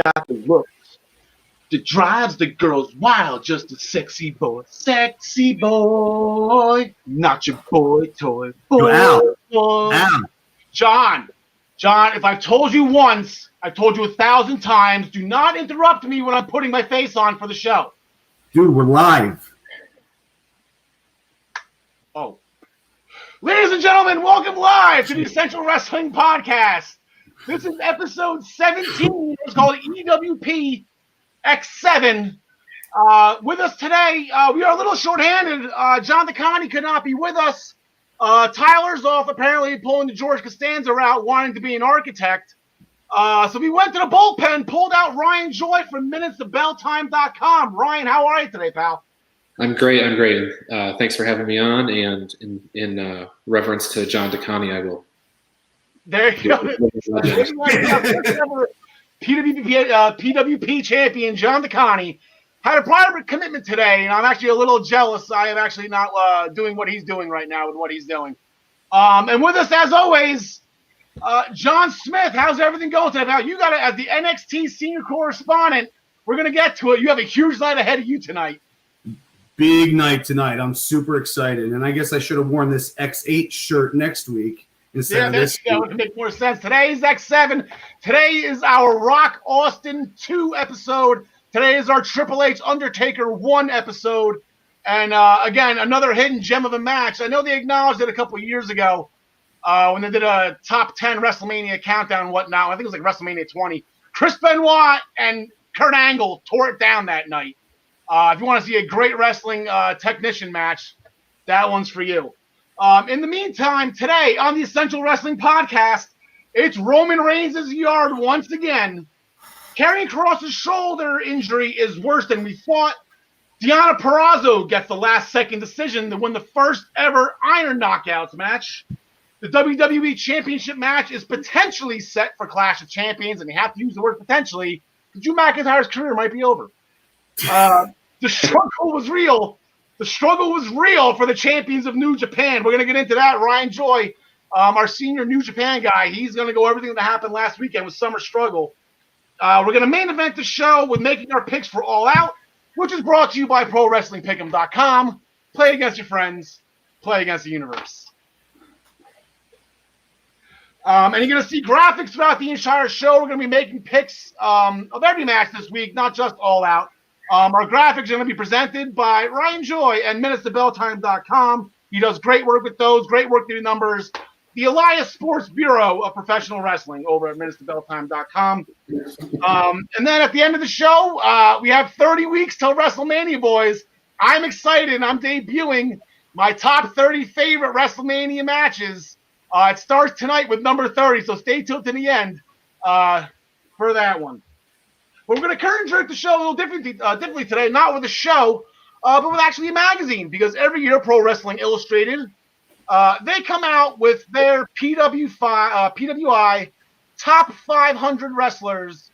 got the looks that drives the girls wild, just a sexy boy. Sexy boy, not your boy toy. Boy, Al. boy. Al. John, if I've told you once, I've told you 1,000 times, do not interrupt me when I'm putting my face on for the show. Dude, we're live. Oh. Ladies and gentlemen, welcome live to the Essential Wrestling Podcast. This is episode 17. It's called EWP X7. With us today, we are a little shorthanded. John DeConnie could not be with us. Tyler's off apparently pulling the George Costanza route, wanting to be an architect. So we went to the bullpen, pulled out Ryan Joy from minutestobelltime.com. Ryan, how are you today, pal? I'm great. Thanks for having me on. And in reference to John DeConnie, I will. There you go. PWP champion John DeConnie had a private commitment today, and I'm actually a little jealous. I am actually not doing what he's doing right now with what he's doing. And with us, as always, John Smith. How's everything going today, pal? You got it as the NXT senior correspondent. We're going to get to it. You have a huge night ahead of you tonight. Big night tonight. I'm super excited. And I guess I should have worn this X8 shirt next week instead of this. That would make more sense. Today is X7. Today is our Rock Austin 2 episode. Today is our Triple H Undertaker 1 episode. And again, another hidden gem of a match. I know they acknowledged it a couple of years ago when they did a top 10 WrestleMania countdown and whatnot. I think it was like WrestleMania 20. Chris Benoit and Kurt Angle tore it down that night. If you want to see a great wrestling technician match, that one's for you. In the meantime, today on the Essential Wrestling Podcast, it's Roman Reigns' yard once again. Karrion Kross's shoulder injury is worse than we thought. Deonna Purrazzo gets the last-second decision to win the first ever Iron Knockouts match. The WWE Championship match is potentially set for Clash of Champions, and you have to use the word potentially, because Drew McIntyre's career might be over. The struggle was real. The struggle was real for the champions of New Japan. We're going to get into that. Ryan Joy, our senior New Japan guy, he's going to go everything that happened last weekend with Summer Struggle. We're going to main event the show with making our picks for All Out, which is brought to you by ProWrestlingPick'em.com. Play against your friends. Play against the universe. And you're going to see graphics throughout the entire show. We're going to be making picks of every match this week, not just All Out. Our graphics are going to be presented by Ryan Joy and minutestobelltime.com. He does great work with those, great work with the numbers. The Elias Sports Bureau of Professional Wrestling over at minutestobelltime.com. And then at the end of the show, we have 30 weeks till WrestleMania, boys. I'm excited. I'm debuting my top 30 favorite WrestleMania matches. It starts tonight with number 30, so stay tuned to the end for that one. We're going to curtain jerk the show a little differently today, not with a show, but with actually a magazine, because every year Pro Wrestling Illustrated, they come out with their PWI top 500 wrestlers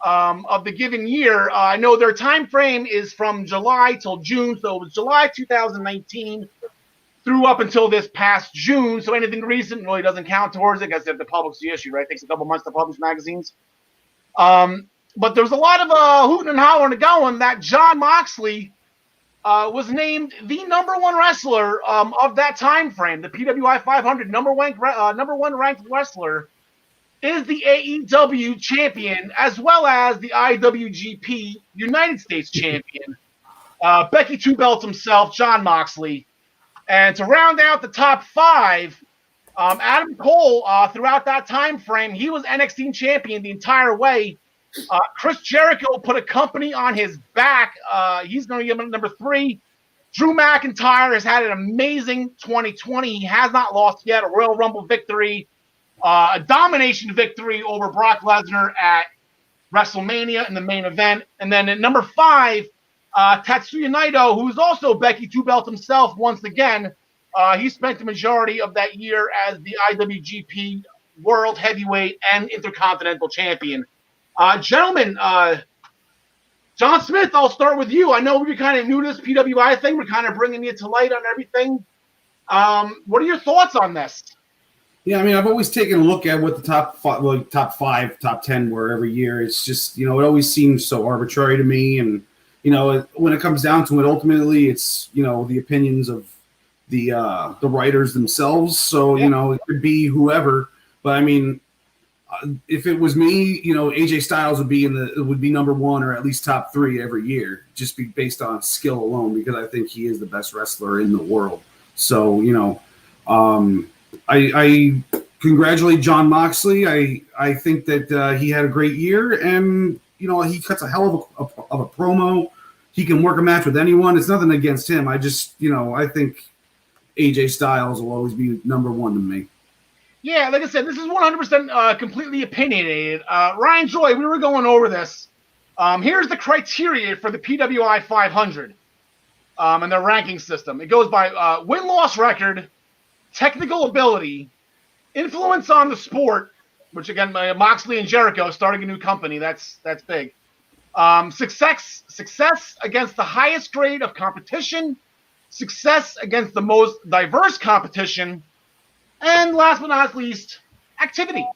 of the given year. I know their time frame is from July till June, so it was July 2019 through up until this past June, so anything recent really doesn't count towards it, because the public's the issue, right? It takes a couple months to publish magazines. But there was a lot of hooting and hollering and going that Jon Moxley was named the number one wrestler of that time frame. The PWI 500 number one ranked wrestler is the AEW champion, as well as the IWGP United States champion. Becky Two Belts himself, Jon Moxley. And to round out the top five, Adam Cole, throughout that time frame, he was NXT champion the entire way. Chris Jericho put a company on his back. He's going to give him number 3. Drew McIntyre has had an amazing 2020. He has not lost yet. A Royal Rumble victory, a domination victory over Brock Lesnar at WrestleMania in the main event. And then at number 5, Tetsuya Naito, who's also Becky Two Belt himself once again. He spent the majority of that year as the IWGP World Heavyweight and Intercontinental Champion. Gentlemen, John Smith, I'll start with you. I know we're kind of new to this PWI thing. We're kind of bringing you to light on everything. What are your thoughts on this? Yeah, I mean, I've always taken a look at what the top 5, top 10 were every year. It's just, it always seems so arbitrary to me. And, when it comes down to it, ultimately, it's, the opinions of the writers themselves. So, it could be whoever. But I mean, if it was me, AJ Styles would be number 1 or at least top 3 every year, just be based on skill alone, because I think he is the best wrestler in the world. So, I congratulate Jon Moxley. I think that he had a great year, and he cuts a hell of a promo. He can work a match with anyone. It's nothing against him. I just I think AJ Styles will always be number 1 to me. Yeah, like I said, this is 100% completely opinionated. Ryan Joy, we were going over this. Here's the criteria for the PWI 500 and their ranking system. It goes by win-loss record, technical ability, influence on the sport, which again, Moxley and Jericho starting a new company. That's big. Success against the highest grade of competition, success against the most diverse competition, and last but not least, activity.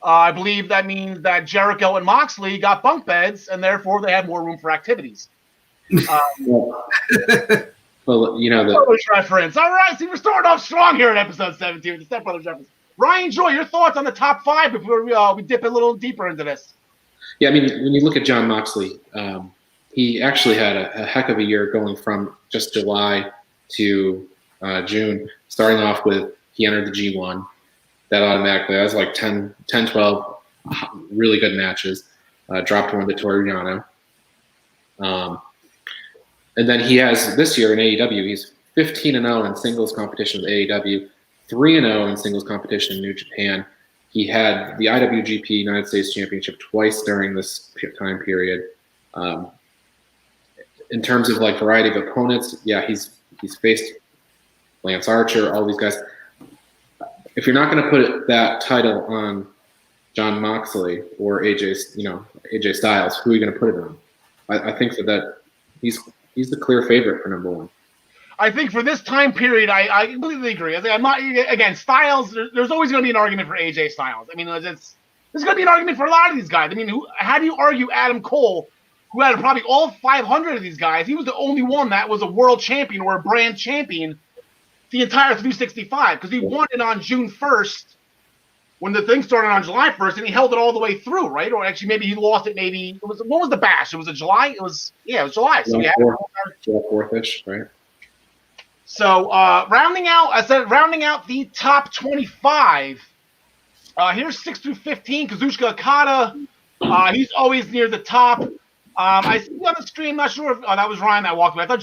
I believe that means that Jericho and Moxley got bunk beds, and therefore they have more room for activities. Well, Step Brothers reference. All right, see, we're starting off strong here in episode 17 with the Step Brothers reference. Ryan Joy, your thoughts on the top 5 before we dip a little deeper into this? Yeah, I mean, when you look at Jon Moxley, he actually had a heck of a year going from just July to June, starting off with he entered the G1. That automatically, that was like 10, 12 really good matches. Dropped one to Toriano. And then he has this year in AEW, he's 15-0 in singles competition with AEW, 3-0 in singles competition in New Japan. He had the IWGP United States Championship twice during this time period. In terms of like variety of opponents, yeah, he's faced Lance Archer, all these guys. If you're not going to put that title on Jon Moxley or AJ Styles, who are you going to put it on? I think that he's the clear favorite for number 1. I think for this time period, I completely agree. I'm not, again, Styles, there's always going to be an argument for AJ Styles. I mean, there's going to be an argument for a lot of these guys. I mean, how do you argue Adam Cole, who had probably all 500 of these guys? He was the only one that was a world champion or a brand champion the entire 365, because he won it on June 1st when the thing started on July 1st, and he held it all the way through, right? Or actually, maybe he lost it. What was the bash? It was July. It was July. So July 4th-ish, right? So rounding out the top 25. Here's 6 through 15. Kazuchika Okada. He's always near the top. I see on the screen. Not sure if that was Ryan that walked away. I thought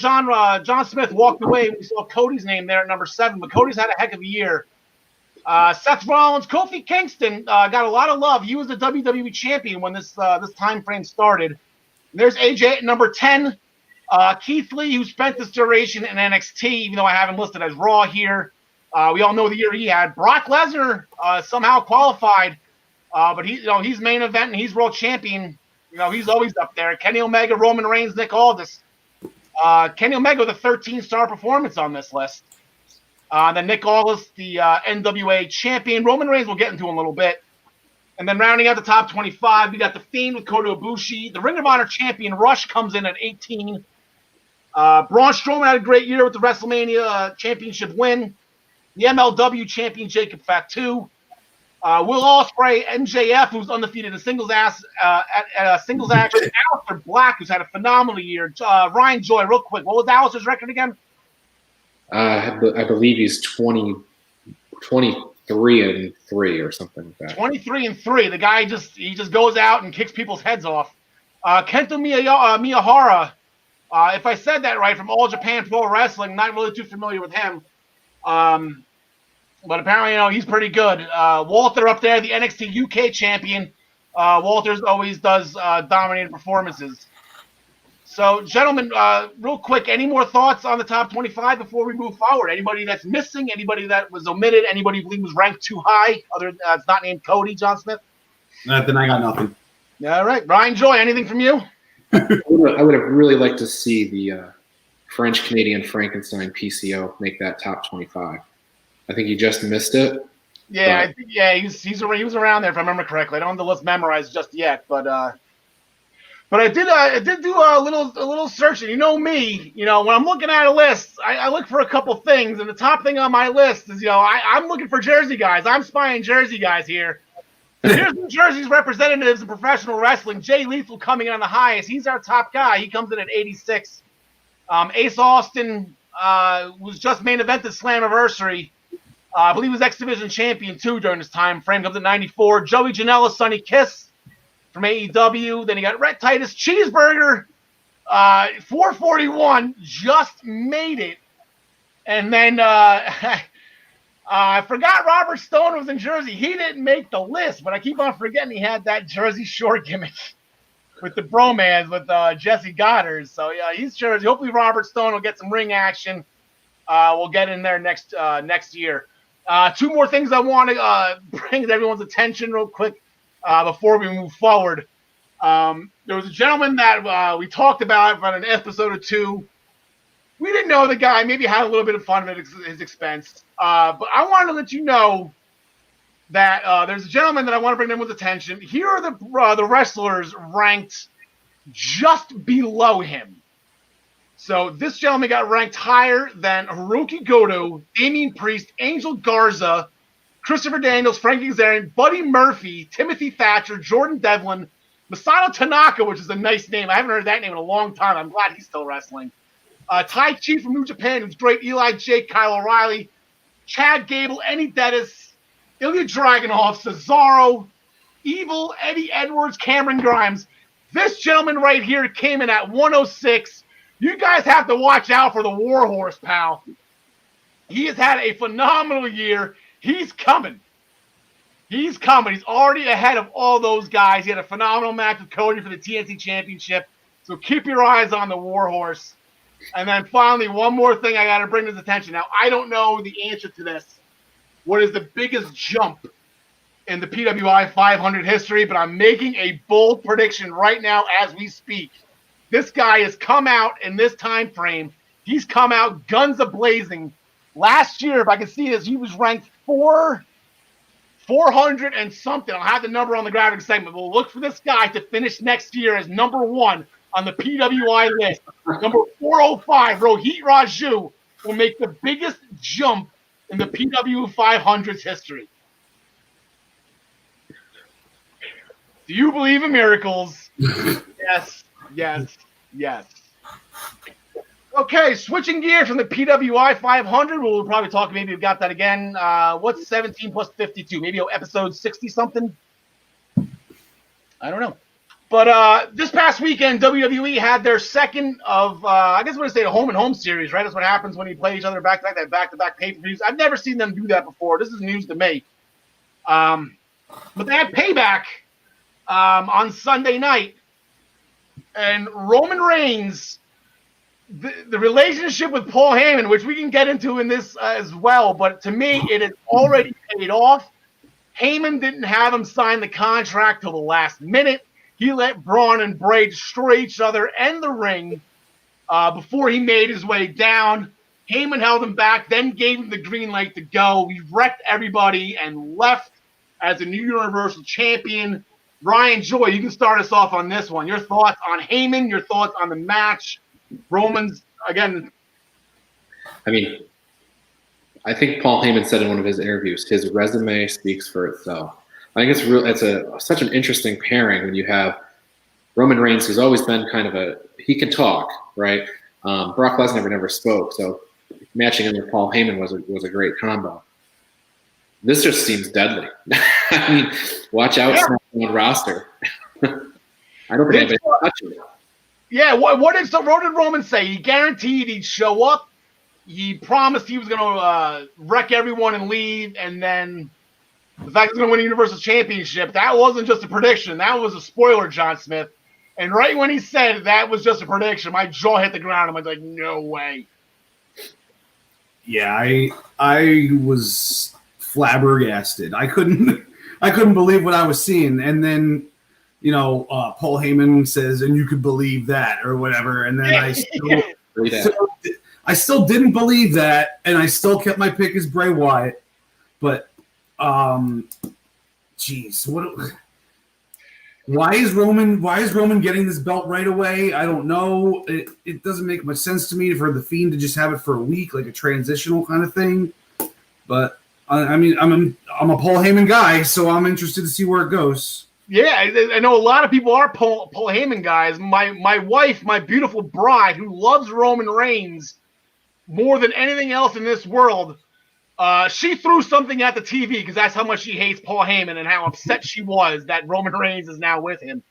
John Smith walked away. We saw Cody's name there at number 7, but Cody's had a heck of a year. Seth Rollins, Kofi Kingston got a lot of love. He was the WWE champion when this time frame started. And there's AJ at number 10. Keith Lee, who spent this duration in NXT, even though I have him listed as Raw here. We all know the year he had. Brock Lesnar somehow qualified, but he's main event and he's world champion. He's always up there. Kenny Omega, Roman Reigns, Nick Aldis. Kenny Omega with a 13-star performance on this list. Then Nick Aldis, the NWA champion. Roman Reigns, we'll get into in a little bit. And then rounding out the top 25, we got The Fiend with Kota Ibushi. The Ring of Honor champion, Rush, comes in at 18. Braun Strowman had a great year with the WrestleMania championship win. The MLW champion, Jacob Fatu. Will Ospreay, MJF, who's undefeated in singles action. Aleister Black, who's had a phenomenal year. Ryan Joy, real quick, what was Aleister's record again? I believe he's 23-3 or something like that. 23-3. The guy just goes out and kicks people's heads off. Kento Miyahara, if I said that right, from All Japan Pro Wrestling, not really too familiar with him. But apparently, he's pretty good. Walter up there, the NXT UK champion. Walter's always does dominating performances. So, gentlemen, real quick, any more thoughts on the top 25 before we move forward? Anybody that's missing? Anybody that was omitted? Anybody you believe was ranked too high? It's not named Cody, John Smith? Then I got nothing. All right. Ryan Joy, anything from you? I would have really liked to see the French-Canadian Frankenstein PCO make that top 25. I think he just missed it. Yeah, I think, yeah, he was around there if I remember correctly. I don't have the list memorized just yet, but I did do a little searching. You know me, when I'm looking at a list, I look for a couple things, and the top thing on my list is I'm looking for Jersey guys. I'm spying Jersey guys here. So here's New Jersey's representatives in professional wrestling. Jay Lethal coming in on the highest. He's our top guy. He comes in at 86. Ace Austin was just main evented Slammiversary. I believe he was X Division champion too during this time frame. Comes at 94. Joey Janela, Sonny Kiss from AEW. Then you got Rhett Titus, Cheeseburger, 441, just made it. And then I forgot Robert Stone was in Jersey. He didn't make the list, but I keep on forgetting he had that Jersey Shore gimmick with the bromance with Jesse Goddard. So yeah, he's Jersey. Hopefully Robert Stone will get some ring action. We'll get in there next year. Two more things I want to bring to everyone's attention real quick before we move forward. There was a gentleman that we talked about on an episode or two. We didn't know the guy. Maybe had a little bit of fun at his expense. But I wanted to let you know that there's a gentleman that I want to bring everyone's attention. Here are the wrestlers ranked just below him. So this gentleman got ranked higher than Hiroki Goto, Damian Priest, Angel Garza, Christopher Daniels, Frank Kazarian, Buddy Murphy, Timothy Thatcher, Jordan Devlin, Masato Tanaka, which is a nice name. I haven't heard that name in a long time. I'm glad he's still wrestling. Tai Chi from New Japan, who's great. Eli Jake, Kyle O'Reilly, Chad Gable, Eddie Dennis, Ilya Dragunov, Cesaro, Evil, Eddie Edwards, Cameron Grimes. This gentleman right here came in at 106. You guys have to watch out for the Warhorse, pal. He has had a phenomenal year. He's coming. He's already ahead of all those guys. He had a phenomenal match with Cody for the TNT Championship. So keep your eyes on the Warhorse. And then finally, one more thing I got to bring to his attention. Now, I don't know the answer to this. What is the biggest jump in the PWI 500 history? But I'm making a bold prediction right now as we speak. This guy has come out in this time frame. He's come out guns a-blazing. Last year, if I can see this, he was ranked 400 and something. I'll have the number on the graphic segment. We'll look for this guy to finish next year as number 1 on the PWI list. Number 405, Rohit Raju, will make the biggest jump in the PW 500's history. Do you believe in miracles? Yes. Okay, switching gears from the PWI 500, we'll probably talk, maybe we've got that again. What's 17 plus 52? Maybe episode 60-something? I don't know. But this past weekend, WWE had their second of, I guess I'm going to say a home-and-home series, right? That's what happens when you play each other back-to-back pay-per-views. I've never seen them do that before. This is news to me. But they had Payback on Sunday night. And Roman Reigns, the relationship with Paul Heyman, which we can get into in this as well, but to me, it has already paid off. Heyman didn't have him sign the contract till the last minute. He let Braun and Bray destroy each other and the ring before he made his way down. Heyman held him back, then gave him the green light to go. He wrecked everybody and left as a new Universal Champion. Ryan Joy, you can start us off on this one. Your thoughts on Heyman, your thoughts on the match. Roman's, again. I mean, I think Paul Heyman said in one of his interviews, his resume speaks for itself. I think it's such an interesting pairing when you have Roman Reigns, who's always been kind of he can talk, right? Brock Lesnar never spoke, so matching him with Paul Heyman was a great combo. This just seems deadly. I mean, watch out on roster. I don't think anybody's touching it. Yeah, what did Roman say? He guaranteed he'd show up. He promised he was going to wreck everyone and leave, and then the fact he's going to win a Universal Championship, that wasn't just a prediction. That was a spoiler, John Smith. And right when he said that was just a prediction, my jaw hit the ground. I was like, no way. Yeah, I was flabbergasted. I couldn't believe what I was seeing. And then, Paul Heyman says, and you could believe that or whatever. And then I still didn't believe that, and I still kept my pick as Bray Wyatt. But Jeez, why is Roman getting this belt right away? I don't know. It doesn't make much sense to me for the Fiend to just have it for a week, like a transitional kind of thing. But I mean, I'm a Paul Heyman guy, so I'm interested to see where it goes. Yeah, I know a lot of people are Paul Heyman guys. My wife, my beautiful bride, who loves Roman Reigns more than anything else in this world, she threw something at the TV because that's how much she hates Paul Heyman and how upset she was that Roman Reigns is now with him.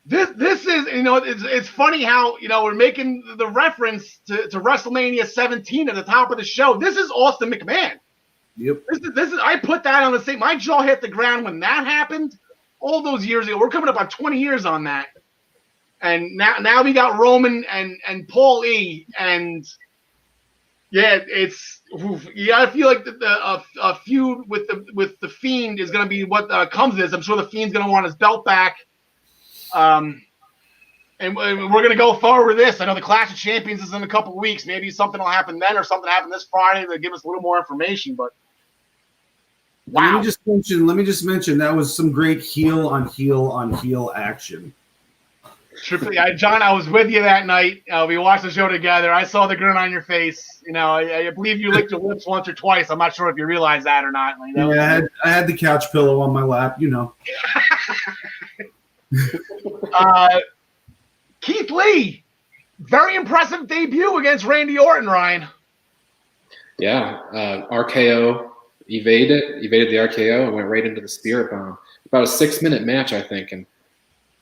This is, it's funny how, we're making the reference to WrestleMania 17 at the top of the show. This is Austin McMahon. Yep. This is I put that on the same. My jaw hit the ground when that happened all those years ago. We're coming up on 20 years on that. And now we got Roman and Paul E. And yeah, you gotta feel like a feud with the Fiend is gonna be what comes of this. I'm sure the Fiend's gonna want his belt back. And we're gonna go forward with this. I know the Clash of Champions is in a couple of weeks. Maybe something will happen then, or something happen this Friday to give us a little more information. But wow! Let me just mention that was some great heel on heel action. John, I was with you that night. We watched the show together. I saw the grin on your face. I believe you licked your lips once or twice. I'm not sure if you realize that or not. I had the couch pillow on my lap. Keith Lee, very impressive debut against Randy Orton, Ryan. Yeah, RKO evaded the RKO and went right into the Spirit Bomb. About a 6-minute match, I think, and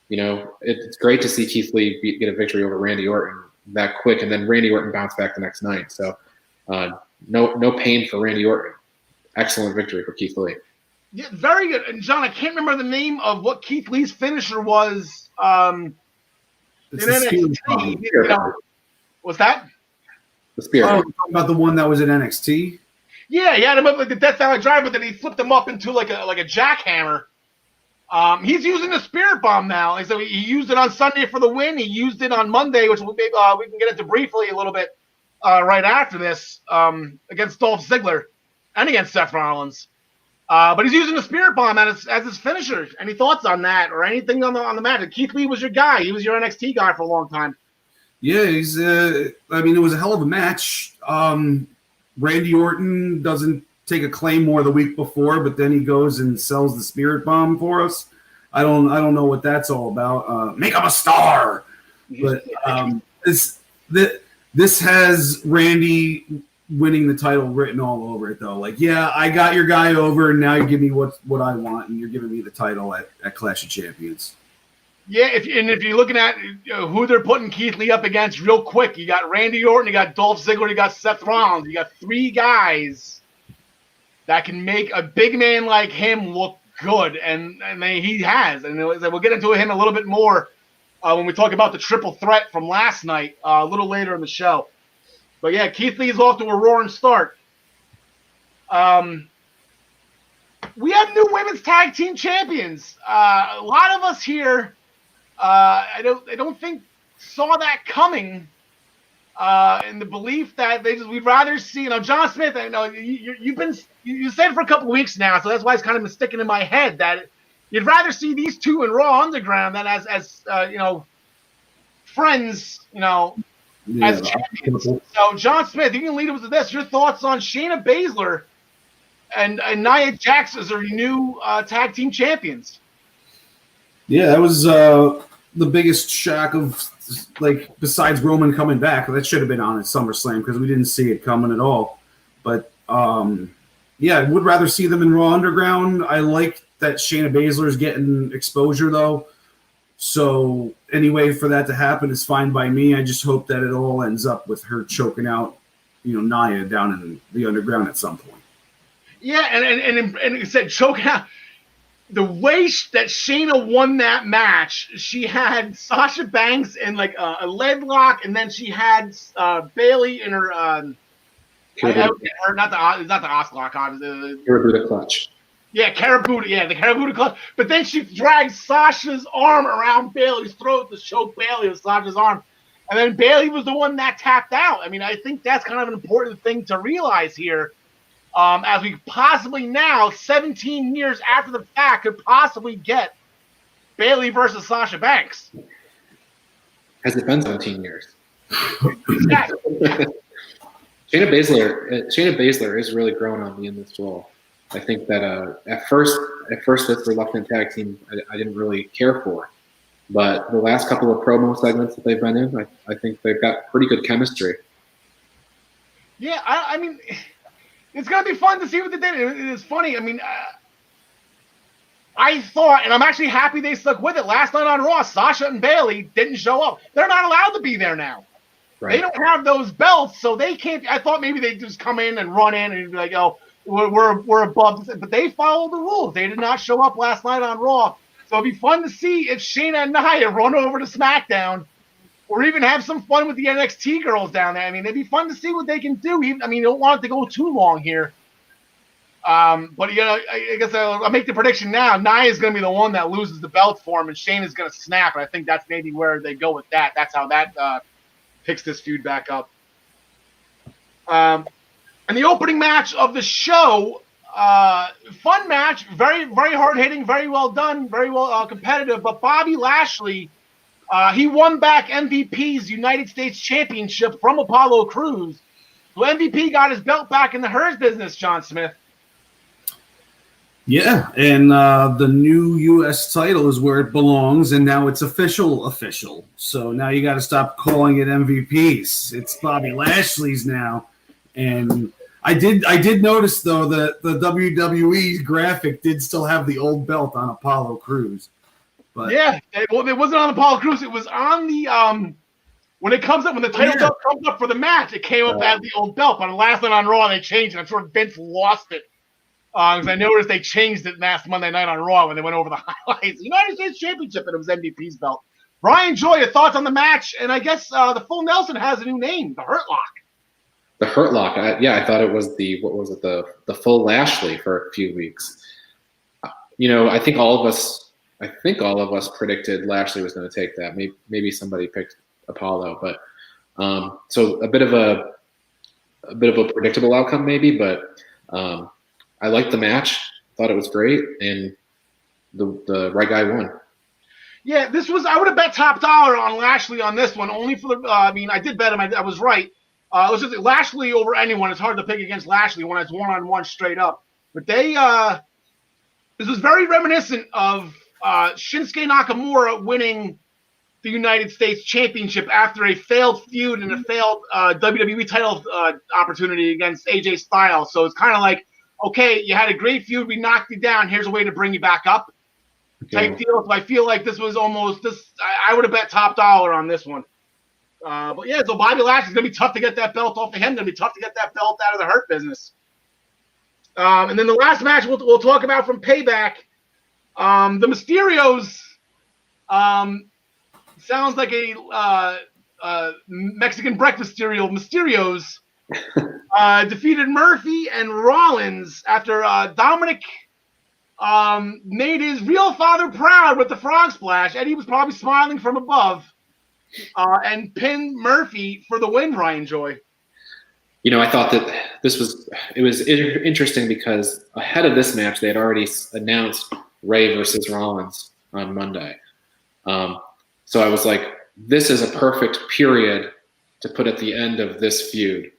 it's great to see Keith Lee get a victory over Randy Orton that quick, and then Randy Orton bounced back the next night. So no pain for Randy Orton. Excellent victory for Keith Lee. Yeah, very good. And John, I can't remember the name of what Keith Lee's finisher was. It's the NXT. What's that? The Spirit. Oh, you're talking about the one that was in NXT? Yeah, he had him up like the Death Valley Drive, but then he flipped him up into like a jackhammer. He's using the Spirit Bomb now. So he used it on Sunday for the win. He used it on Monday, which we can get into briefly a little bit right after this against Dolph Ziggler and against Seth Rollins. But he's using the Spirit Bomb as his finisher. Any thoughts on that or anything on the match? Keith Lee was your guy. He was your NXT guy for a long time. Yeah, he's. It was a hell of a match. Randy Orton doesn't take a Claymore the week before, but then he goes and sells the Spirit Bomb for us. I don't know what that's all about. Make him a star. But this has Randy winning the title written all over it, though. Like, yeah, I got your guy over, and now you give me what I want, and you're giving me the title at Clash of Champions. Yeah, if you're looking at who they're putting Keith Lee up against real quick, you got Randy Orton, you got Dolph Ziggler, you got Seth Rollins. You got 3 guys that can make a big man like him look good, and he has. And we'll get into him a little bit more when we talk about the triple threat from last night a little later in the show. But yeah, Keith Lee's off to a roaring start. We have new women's tag team champions. A lot of us here, I don't think saw that coming. In the belief that we'd rather see, John Smith. I know you said for a couple of weeks now, so that's why it's kind of been sticking in my head that you'd rather see these two in Raw Underground than as friends, as champions. So, John Smith, you can lead us with this. Your thoughts on Shayna Baszler and Nia Jax as our new tag team champions? Yeah, that was the biggest shock of, besides Roman coming back. That should have been on at SummerSlam because we didn't see it coming at all. But, yeah, I would rather see them in Raw Underground. I like that Shayna Baszler is getting exposure, though. So any way for that to happen is fine by me. I just hope that it all ends up with her choking out, Nia down in the Underground at some point. Yeah, and it said choking out. The way that Shayna won that match, she had Sasha Banks in a leg lock, and then she had Bayley in her not the Oslock, Karabuta clutch. Yeah, the Karabuta clutch. But then she dragged Sasha's arm around Bayley's throat to choke Bayley with Sasha's arm. And then Bayley was the one that tapped out. I mean, I think that's kind of an important thing to realize here. as we possibly now, 17 years after the fact, could possibly get Bayley versus Sasha Banks. Has it been 17 years? Yes. Shayna Baszler is really growing on me in this role. I think that at first this reluctant tag team I didn't really care for, but the last couple of promo segments that they've been in, I think they've got pretty good chemistry. Yeah, I mean, it's gonna be fun to see what they did. It's funny. I mean, I thought, and I'm actually happy they stuck with it. Last night on Raw, Sasha and Bayley didn't show up. They're not allowed to be there now. Right. They don't have those belts, so they can't. I thought maybe they'd just come in and run in and be like, "Oh, we're above," but they followed the rules. They did not show up last night on Raw, so it'd be fun to see if Shayna and Nia run over to SmackDown, or even have some fun with the NXT girls down there. I mean, it'd be fun to see what they can do. Even, I mean, you don't want it to go too long here. But you know, I guess I'll make the prediction now. Nia is going to be the one that loses the belt for him, and Shayna's going to snap. And I think that's maybe where they go with that. That's how that picks this feud back up. And the opening match of the show, fun match, very, very hard hitting, very well done, very well competitive. But Bobby Lashley, he won back MVP's United States Championship from Apollo Crews. So MVP got his belt back in the Hers business, John Smith. Yeah, and the new U.S. title is where it belongs, and now it's official. So now you got to stop calling it MVPs. It's Bobby Lashley's now. And I did notice, though, that the WWE graphic did still have the old belt on Apollo Crews. But yeah, well, it wasn't on Apollo Crews. It was on the when it comes up, when the title belt comes up for the match, it came up as the old belt. But last night on Raw, they changed it. I'm sure Vince lost it. Because I noticed they changed it last Monday night on Raw when they went over the highlights. United States Championship, and it was MVP's belt. Brian Joy, your thoughts on the match? And I guess the Full Nelson has a new name, the Hurt Lock. The Hurt Lock. I thought it was the Full Lashley for a few weeks. You know, I think all of us predicted Lashley was going to take that. Maybe somebody picked Apollo, but so a bit of a predictable outcome, maybe, but. I liked the match. Thought it was great, and the right guy won. Yeah, this was. I would have bet top dollar on Lashley on this one, only for the. I mean, I did bet him. I was right. It was just Lashley over anyone. It's hard to pick against Lashley when it's 1-on-1 straight up. But they. This was very reminiscent of Shinsuke Nakamura winning the United States Championship after a failed feud and a failed WWE title opportunity against AJ Styles. So it's kind of like. Okay, you had a great feud. We knocked you down. Here's a way to bring you back up. Type deal. So I feel like this was almost this. I would have bet top dollar on this one. But yeah, so Bobby Lashley's gonna be tough to get that belt off of him. Gonna be tough to get that belt out of the Hurt business. And then the last match we'll talk about from Payback. The Mysterios. Sounds like a Mexican breakfast cereal. Mysterios. Defeated Murphy and Rollins after Dominic made his real father proud with the frog splash. Eddie was probably smiling from above and pinned Murphy for the win, Ryan Joy. You know, I thought that it was interesting because ahead of this match, they had already announced Ray versus Rollins on Monday. So I was like, this is a perfect period to put at the end of this feud.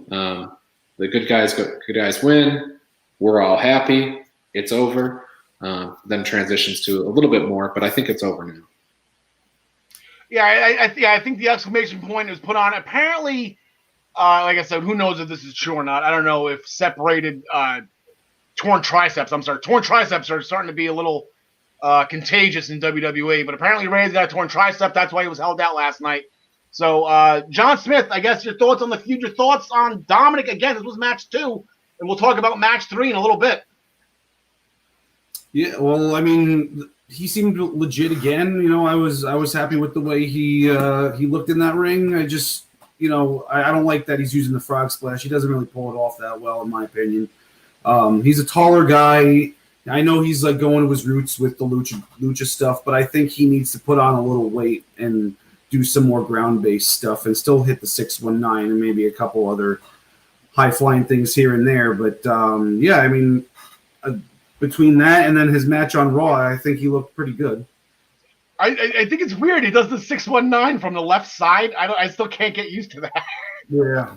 The good guys win. We're all happy. It's over. Then transitions to a little bit more, but I think it's over now. Yeah, I think the exclamation point is put on. Apparently, like I said, who knows if this is true or not? I don't know if separated torn triceps are starting to be a little contagious in WWE. But apparently, Ray's got a torn tricep. That's why he was held out last night. So, John Smith, I guess your thoughts on the feud, your thoughts on Dominic. Again, this was match 2, and we'll talk about match 3 in a little bit. Yeah, well, I mean, he seemed legit again. You know, I was happy with the way he looked in that ring. I just, you know, I don't like that he's using the frog splash. He doesn't really pull it off that well, in my opinion. He's a taller guy. I know he's like going to his roots with the lucha stuff, but I think he needs to put on a little weight and do some more ground-based stuff and still hit the 619 and maybe a couple other high flying things here and there. But yeah, I mean, between that and then his match on Raw, I think he looked pretty good. I think it's weird. He does the 619 from the left side. I still can't get used to that. Yeah.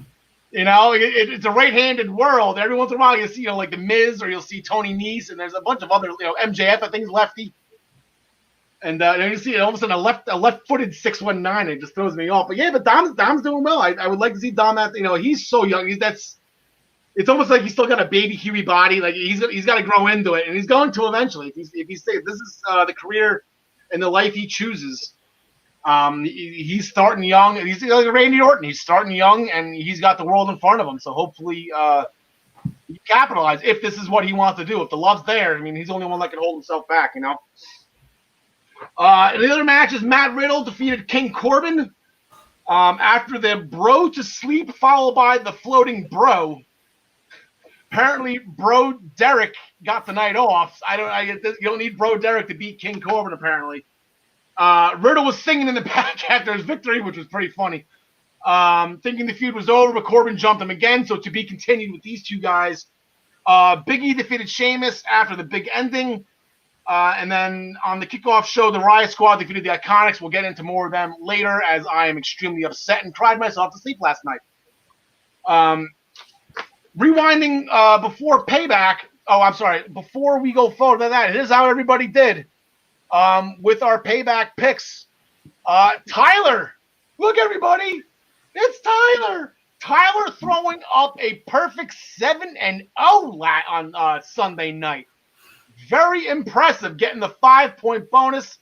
You know, it's a right-handed world. Every once in a while, you see, like the Miz, or you'll see Tony Nese, and there's a bunch of other, MJF. I think is lefty. And you see all of a sudden a left-footed 619. It just throws me off. But yeah, but Dom's doing well. I would like to see Dom. That he's so young. It's almost like he's still got a baby Huey body. Like he's got to grow into it, and he's going to eventually. If he's this is the career and the life he chooses. He's starting young. He's like Randy Orton. He's starting young, and he's got the world in front of him. So hopefully, he capitalize if this is what he wants to do. If the love's there, I mean, he's the only one that can hold himself back. And the other match is Matt Riddle defeated King Corbin after the bro to sleep, followed by the floating bro. Apparently, Bro Derek got the night off. You don't need Bro Derek to beat King Corbin, apparently. Riddle was singing in the back after his victory, which was pretty funny. Thinking the feud was over, but Corbin jumped him again, so to be continued with these two guys. Big E defeated Sheamus after the big ending. And then on the kickoff show, the Riot Squad defeated the Iconics. We'll get into more of them later, as I am extremely upset and cried myself to sleep last night. Rewinding before Payback. Oh, I'm sorry. Before we go forward with that, here's how everybody did with our Payback picks. Tyler, look, everybody. It's Tyler. Tyler throwing up a perfect 7-0 on Sunday night. Very impressive, getting the 5-point bonus.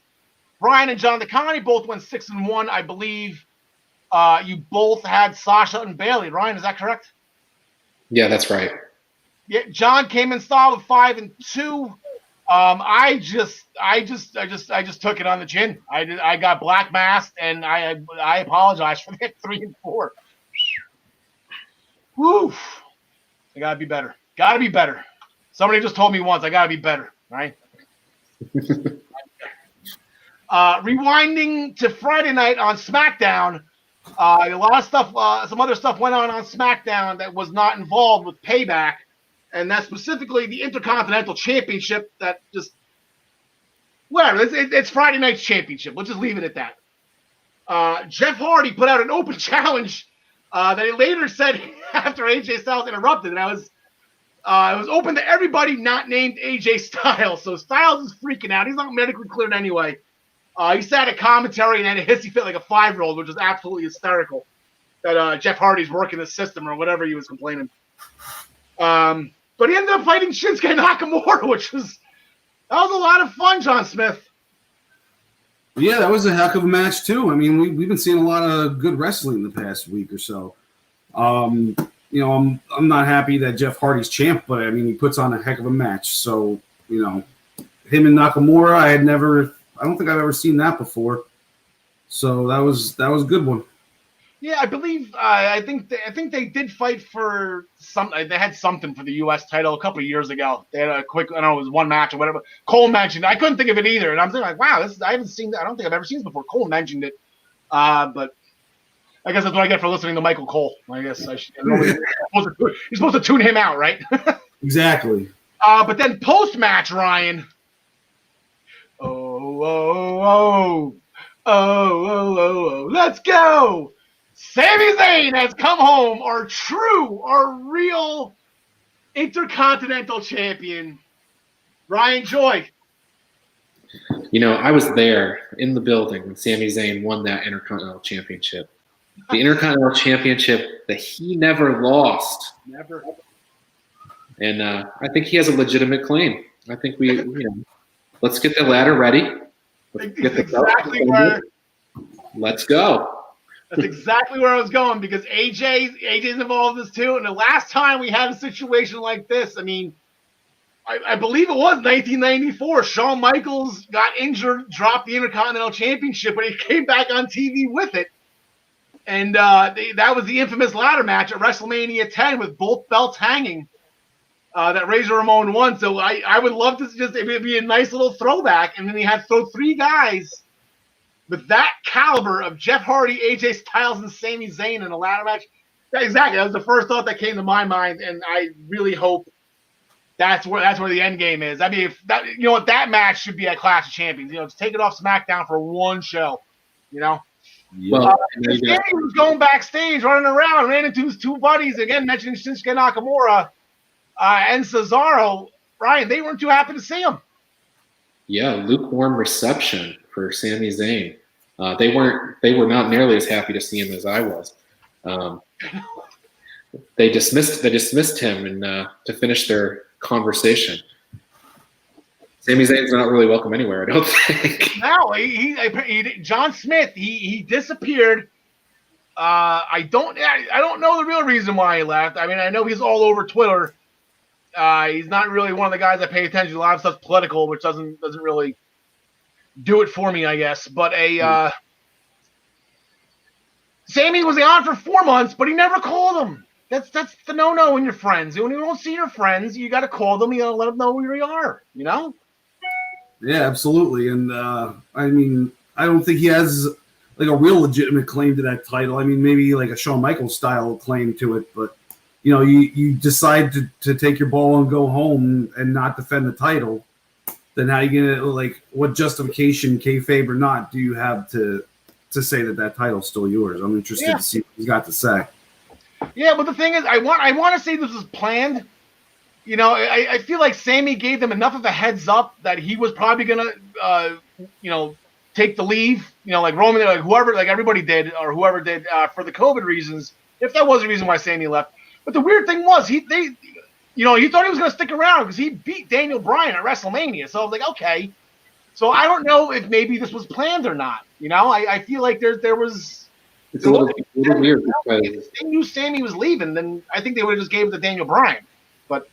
Brian and John DeConnie both went 6-1, I believe. You both had Sasha and Bailey. Ryan, is that correct? Yeah, that's right. Yeah, John came in style with 5-2. I just took it on the chin. I got black masked, and I apologize for that 3-4. Woo! I gotta be better. Gotta be better. Somebody just told me once I gotta be better. Right? Rewinding to Friday night on SmackDown. A lot of stuff, some other stuff went on SmackDown that was not involved with Payback, and that's specifically the Intercontinental Championship. That just whatever. It's Friday night's championship. We'll just leave it at that. Jeff Hardy put out an open challenge that he later said after AJ Styles interrupted, and it was open to everybody not named AJ Styles. So Styles is freaking out. He's not medically cleared anyway. He sat at commentary and had a hissy fit like a 5-year-old, which was absolutely hysterical. That Jeff Hardy's working the system or whatever he was complaining. But he ended up fighting Shinsuke Nakamura, which was a lot of fun, John Smith. Yeah, that was a heck of a match too. I mean, we've been seeing a lot of good wrestling the past week or so. I'm not happy that Jeff Hardy's champ, but I mean, he puts on a heck of a match. So, him and Nakamura, I don't think I've ever seen that before. So that was a good one. Yeah, I believe I think they did fight for something. They had something for the U.S. title a couple of years ago. They had a quick, I don't know, it was one match or whatever. Cole mentioned it. I couldn't think of it either, and I'm thinking like, wow, I haven't seen that. I don't think I've ever seen this before. Cole mentioned it, but I guess that's what I get for listening to Michael Cole. I guess you're supposed to tune him out, right? Exactly. But then post match, Ryan. Oh, let's go! Sami Zayn has come home, our real Intercontinental Champion. Ryan Joy. I was there in the building when Sami Zayn won that Intercontinental Championship. The Intercontinental Championship that he never lost. Never. And I think he has a legitimate claim. I think let's get the ladder ready. Let's go. That's exactly where I was going, because AJ's involved in this too. And the last time we had a situation like this, I mean, I believe it was 1994. Shawn Michaels got injured, dropped the Intercontinental Championship, but he came back on TV with it. And that was the infamous ladder match at WrestleMania 10 with both belts hanging. That Razor Ramon won. So I would love to it would be a nice little throwback. And then he had to throw 3 guys with that caliber of Jeff Hardy, AJ Styles, and Sami Zayn in a ladder match. exactly. That was the first thought that came to my mind, and I really hope that's where the end game is. I mean, if that that match should be at Clash of Champions. To take it off SmackDown for one show. Well, Sammy was going backstage, running around, ran into his two buddies again, mentioning Shinsuke Nakamura and Cesaro. Ryan, they weren't too happy to see him. Yeah, lukewarm reception for Sami Zayn. They were not nearly as happy to see him as I was. They dismissed him and to finish their conversation. Sami Zayn's not really welcome anywhere, I don't think. No, John Smith, he disappeared. I don't know the real reason why he left. I mean, I know he's all over Twitter. He's not really one of the guys that pay attention to a lot of stuff political, which doesn't really do it for me, I guess. But Sammy was on for 4 months, but he never called him. That's the no-no when you're friends. When you don't see your friends, you got to call them. You got to let them know where you are. Yeah, absolutely. And I mean, I don't think he has like a real legitimate claim to that title. I mean, maybe like a Shawn Michaels style claim to it, but you decide to take your ball and go home and not defend the title. Then how you gonna what justification, kayfabe or not, do you have to say that title's still yours? I'm interested to see what he's got to say. Yeah, but the thing is, I want to say this was planned. I feel like Sammy gave them enough of a heads up that he was probably gonna, take the leave. Like Roman, like whoever, like everybody did, or whoever did for the COVID reasons. If that was the reason why Sammy left. But the weird thing was, he thought he was gonna stick around because he beat Daniel Bryan at WrestleMania. So I was like, okay. So I don't know if maybe this was planned or not. I feel like there was. It's a little weird because if they knew Sammy was leaving, then I think they would have just gave it to Daniel Bryan. But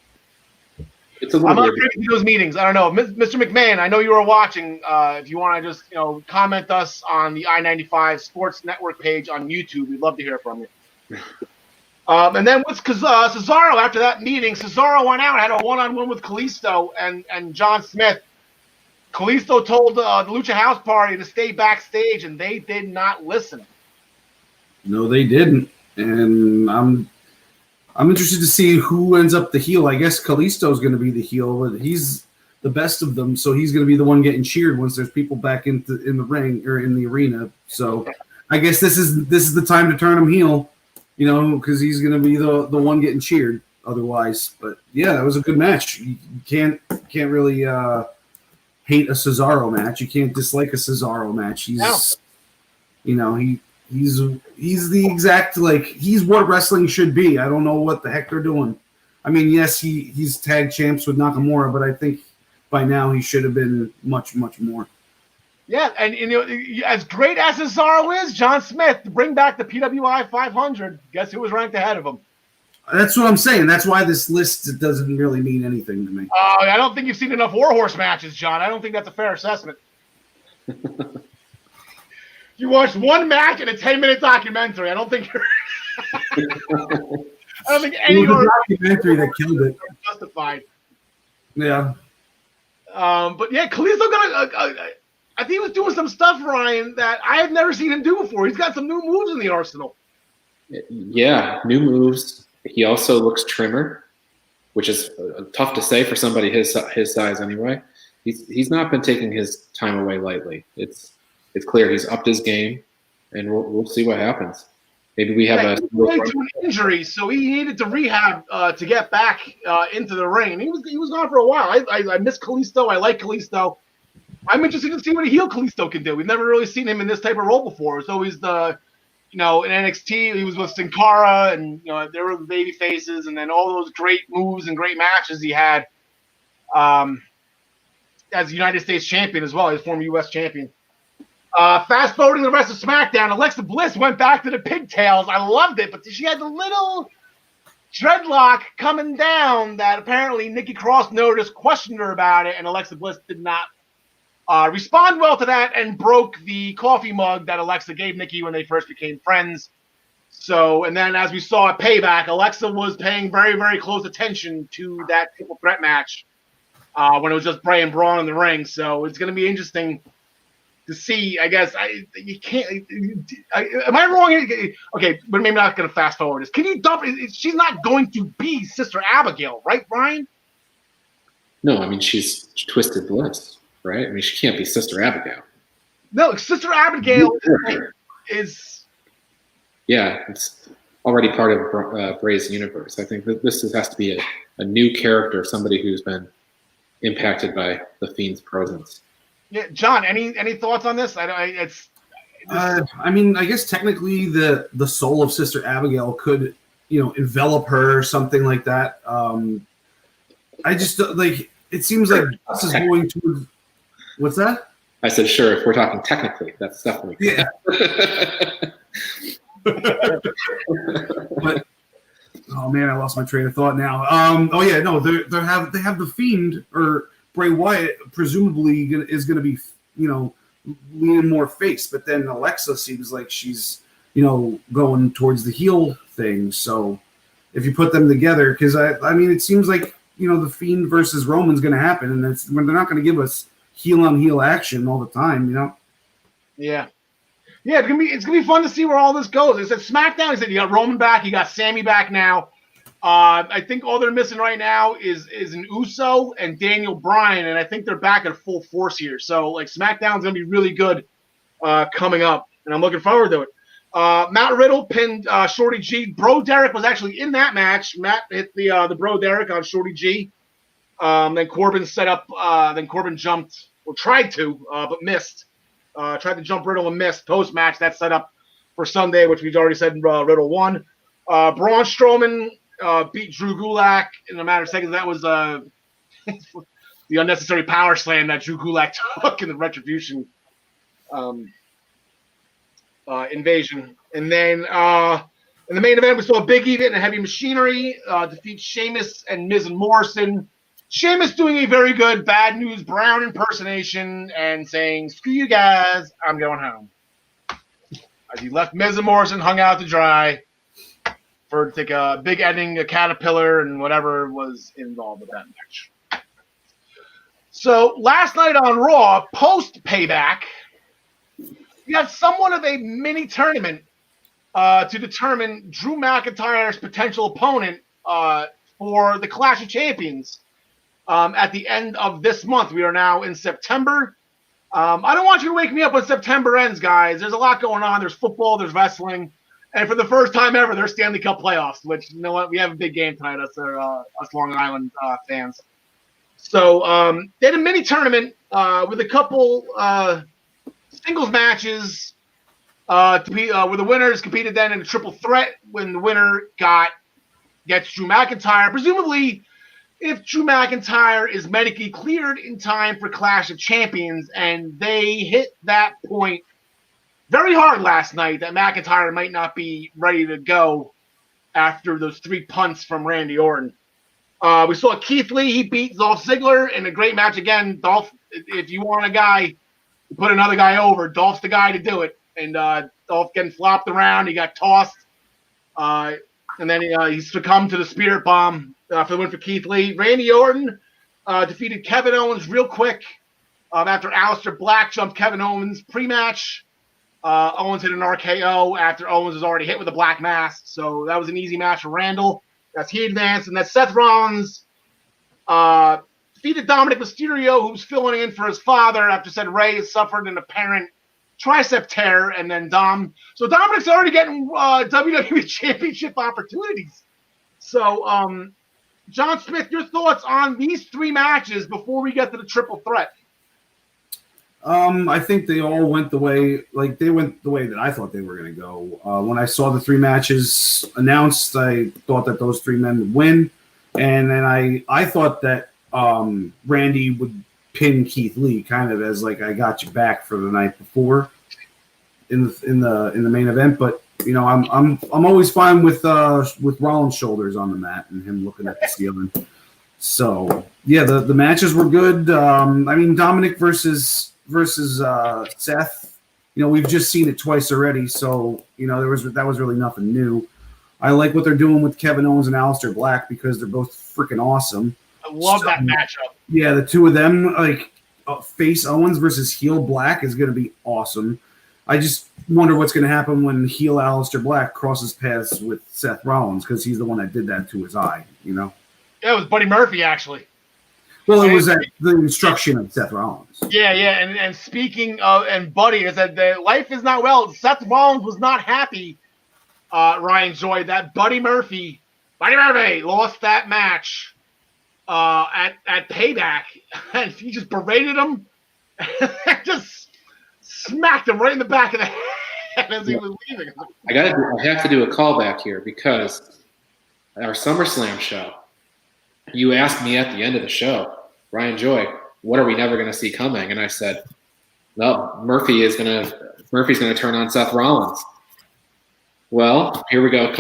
it's a little I'm not weird. privy to those meetings. I don't know, Mr. McMahon. I know you were watching. If you want to just comment us on the I-95 Sports Network page on YouTube, we'd love to hear from you. And then with Cesaro, after that meeting, Cesaro went out and had a one-on-one with Kalisto and John Smith. Kalisto told the Lucha House Party to stay backstage, and they did not listen. No, they didn't. And I'm interested to see who ends up the heel. I guess Kalisto's going to be the heel, but he's the best of them, so he's going to be the one getting cheered once there's people back in the ring or in the arena. So I guess this is the time to turn him heel, because he's going to be the one getting cheered otherwise. But yeah, that was a good match. You can't really hate a Cesaro match. You can't dislike a Cesaro match. He's He's the exact he's what wrestling should be. I don't know what the heck they're doing. I mean, yes, he's tag champs with Nakamura, but I think by now he should have been much, much more. Yeah, and as great as Cesaro is, John Smith, to bring back the PWI 500, guess who was ranked ahead of him? That's what I'm saying. That's why this list doesn't really mean anything to me. I don't think you've seen enough Warhorse matches, John. I don't think that's a fair assessment. You watched one match in a 10-minute documentary. I don't think you're. I don't think any documentary that killed it justified. Yeah. But yeah, Kalisto I think he was doing some stuff, Ryan, that I had never seen him do before. He's got some new moves in the arsenal. Yeah, new moves. He also looks trimmer, which is tough to say for somebody his size anyway. He's not been taking his time away lightly. It's clear he's upped his game, and we'll see what happens. Maybe we have he played to an injury, so he needed to rehab to get back into the ring. And he was gone for a while. I miss Kalisto. I like Kalisto. I'm interested to see what a heel Kalisto can do. We've never really seen him in this type of role before. It's always in NXT, he was with Sin Cara, and there were the baby faces, and then all those great moves and great matches he had as United States champion as well. He's former U.S. champion. Fast forwarding the rest of SmackDown, Alexa Bliss went back to the pigtails. I loved it, but she had the little dreadlock coming down that apparently Nikki Cross noticed, questioned her about it, and Alexa Bliss did not respond well to that and broke the coffee mug that Alexa gave Nikki when they first became friends. So, and then as we saw at Payback, Alexa was paying very, very close attention to that triple threat match when it was just Bray and Braun in the ring. So it's going to be interesting to see. I guess you can't. Am I wrong? Okay, but maybe not going to fast forward this. Can you dump? She's not going to be Sister Abigail, right, Brian? No, I mean she's Twisted Bliss, right? I mean she can't be Sister Abigail. No, Sister Abigail is. Yeah, it's already part of Bray's universe. I think that this has to be a new character, somebody who's been impacted by the Fiend's presence. Yeah, John. Any thoughts on this? I mean, I guess technically the soul of Sister Abigail could, envelop her or something like that. I just like it seems like this is going to. What's that? I said, sure. If we're talking technically, that's definitely yeah. But oh man, I lost my train of thought now. They have the Fiend or Bray Wyatt presumably is going to be leaning more face, but then Alexa seems like she's going towards the heel thing. So if you put them together, because I mean it seems like the Fiend versus Roman's going to happen, and when they're not going to give us heel on heel action all the time, Yeah. Yeah, it's gonna be fun to see where all this goes. They said SmackDown. He said you got Roman back, you got Sammy back now. I think all they're missing right now is an Uso and Daniel Bryan, and I think they're back at full force here. So like SmackDown's gonna be really good coming up, and I'm looking forward to it. Matt Riddle pinned Shorty G. Bro Derek was actually in that match. Matt hit the Bro Derek on Shorty G. Then Corbin set up. Then Corbin jumped or tried to, but missed. Tried to jump Riddle and missed. Post-match, that set up for Sunday, which we've already said Riddle won. Braun Strowman beat Drew Gulak in a matter of seconds. That was the unnecessary power slam that Drew Gulak took in the Retribution invasion. And then in the main event, we saw Big E and Heavy Machinery defeat Sheamus and Miz and Morrison. Sheamus doing a very good Bad News Brown impersonation and saying, "Screw you guys, I'm going home." As he left Miz and Morrison hung out to dry to take a big ending, a caterpillar, and whatever was involved with that match. So last night on Raw, post Payback, we had somewhat of a mini tournament to determine Drew McIntyre's potential opponent for the Clash of Champions. At the end of this month. We are now in September. I don't want you to wake me up when September ends, guys. There's a lot going on. There's football, there's wrestling, and for the first time ever, there's Stanley Cup playoffs, which, you know what, we have a big game tonight, us Long Island fans. So they had a mini tournament with a couple singles matches to be where the winners competed then in a triple threat when the winner gets Drew McIntyre. Presumably, if Drew McIntyre is medically cleared in time for Clash of Champions, and they hit that point very hard last night that McIntyre might not be ready to go after those 3 punts from Randy Orton. We saw Keith Lee. He beat Dolph Ziggler in a great match again. Dolph, if you want a guy to put another guy over, Dolph's the guy to do it. And Dolph getting flopped around. He got tossed. And then he succumbed to the Spirit Bomb for the win for Keith Lee. Randy Orton defeated Kevin Owens real quick after Aleister Black jumped Kevin Owens pre-match. Owens hit an RKO after Owens was already hit with a black mask. So that was an easy match for Randall. That's he advanced. And then Seth Rollins defeated Dominic Mysterio, who's filling in for his father after said Ray has suffered an apparent tricep tear. And then So Dominic's already getting WWE Championship opportunities. So, John Smith, your thoughts on these 3 matches before we get to the triple threat? I think they all went the way that I thought they were going to go. When I saw the 3 matches announced, I thought that those 3 men would win, and then I thought that Randy would pin Keith Lee, kind of as like I got you back for the night before in the main event. But I'm always fine with Rollins' shoulders on the mat and him looking at the ceiling. So yeah, the matches were good. I mean, Dominic versus Seth, we've just seen it twice already, so that was really nothing new. I like what they're doing with Kevin Owens and Aleister Black because they're both freaking awesome. I love that matchup. Yeah, the two of them, like face Owens versus heel Black is going to be awesome. I just wonder what's going to happen when heel Aleister Black crosses paths with Seth Rollins, because he's the one that did that to his eye, you know? Yeah, it was Buddy Murphy, actually. Well, it was at the instruction of Seth Rollins. Yeah. And speaking of, and Buddy, is that the life is not well. Seth Rollins was not happy, Ryan Joy, that Buddy Murphy lost that match at Payback. And he just berated him and just smacked him right in the back of the head as he was leaving. I have to do a callback here, because our SummerSlam show, you asked me at the end of the show, Ryan Joy, what are we never going to see coming? And I said, no, Murphy's going to turn on Seth Rollins. Well, here we go. I'm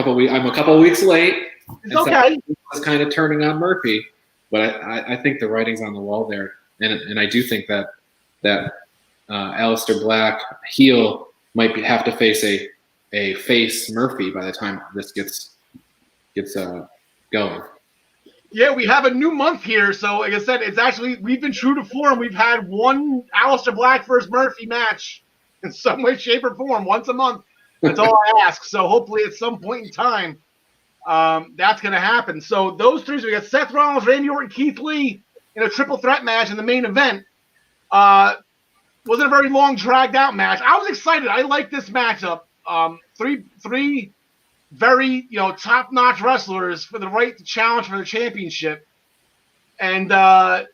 a couple of weeks late. It's okay. Was kind of turning on Murphy, but I think the writing's on the wall there, and I do think that Aleister Black heel might have to face a face Murphy by the time this gets going. Yeah, we have a new month here, so like I said, it's actually, we've been true to form. We've had one Aleister Black versus Murphy match in some way, shape, or form once a month. That's all I ask. So hopefully at some point in time, that's going to happen. So those three, so we got Seth Rollins, Randy Orton, Keith Lee in a triple threat match in the main event. Wasn't a very long, dragged out match. I was excited. I like this matchup. Three very, top-notch wrestlers for the right to challenge for the championship. And I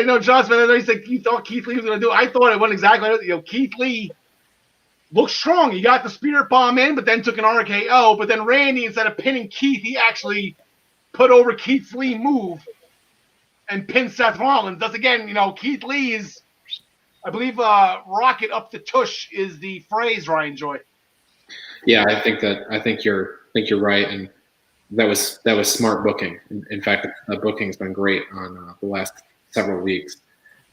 know John Smith, I know he said he thought Keith Lee was going to do it. I thought it went exactly. Keith Lee looked strong. He got the spirit bomb in, but then took an RKO. But then Randy, instead of pinning Keith, he actually put over Keith Lee move and pinned Seth Rollins. That's again, Keith Lee is, I believe, rocket up the tush is the phrase, Ryan Joy. Yeah, I think you're right, and that was smart booking. In fact, the booking's been great on the last several weeks.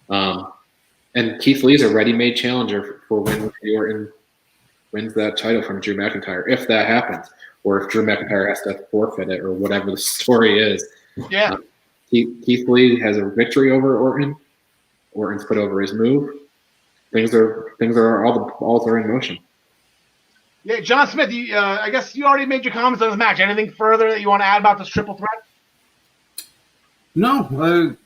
And Keith Lee is a ready-made challenger for when Orton wins that title from Drew McIntyre, if that happens, or if Drew McIntyre has to forfeit it, or whatever the story is. Yeah. Keith Lee has a victory over Orton. Orton's put over his move. Things are all the balls are in motion. Yeah, John Smith, I guess you already made your comments on this match. Anything further that you want to add about this triple threat? No,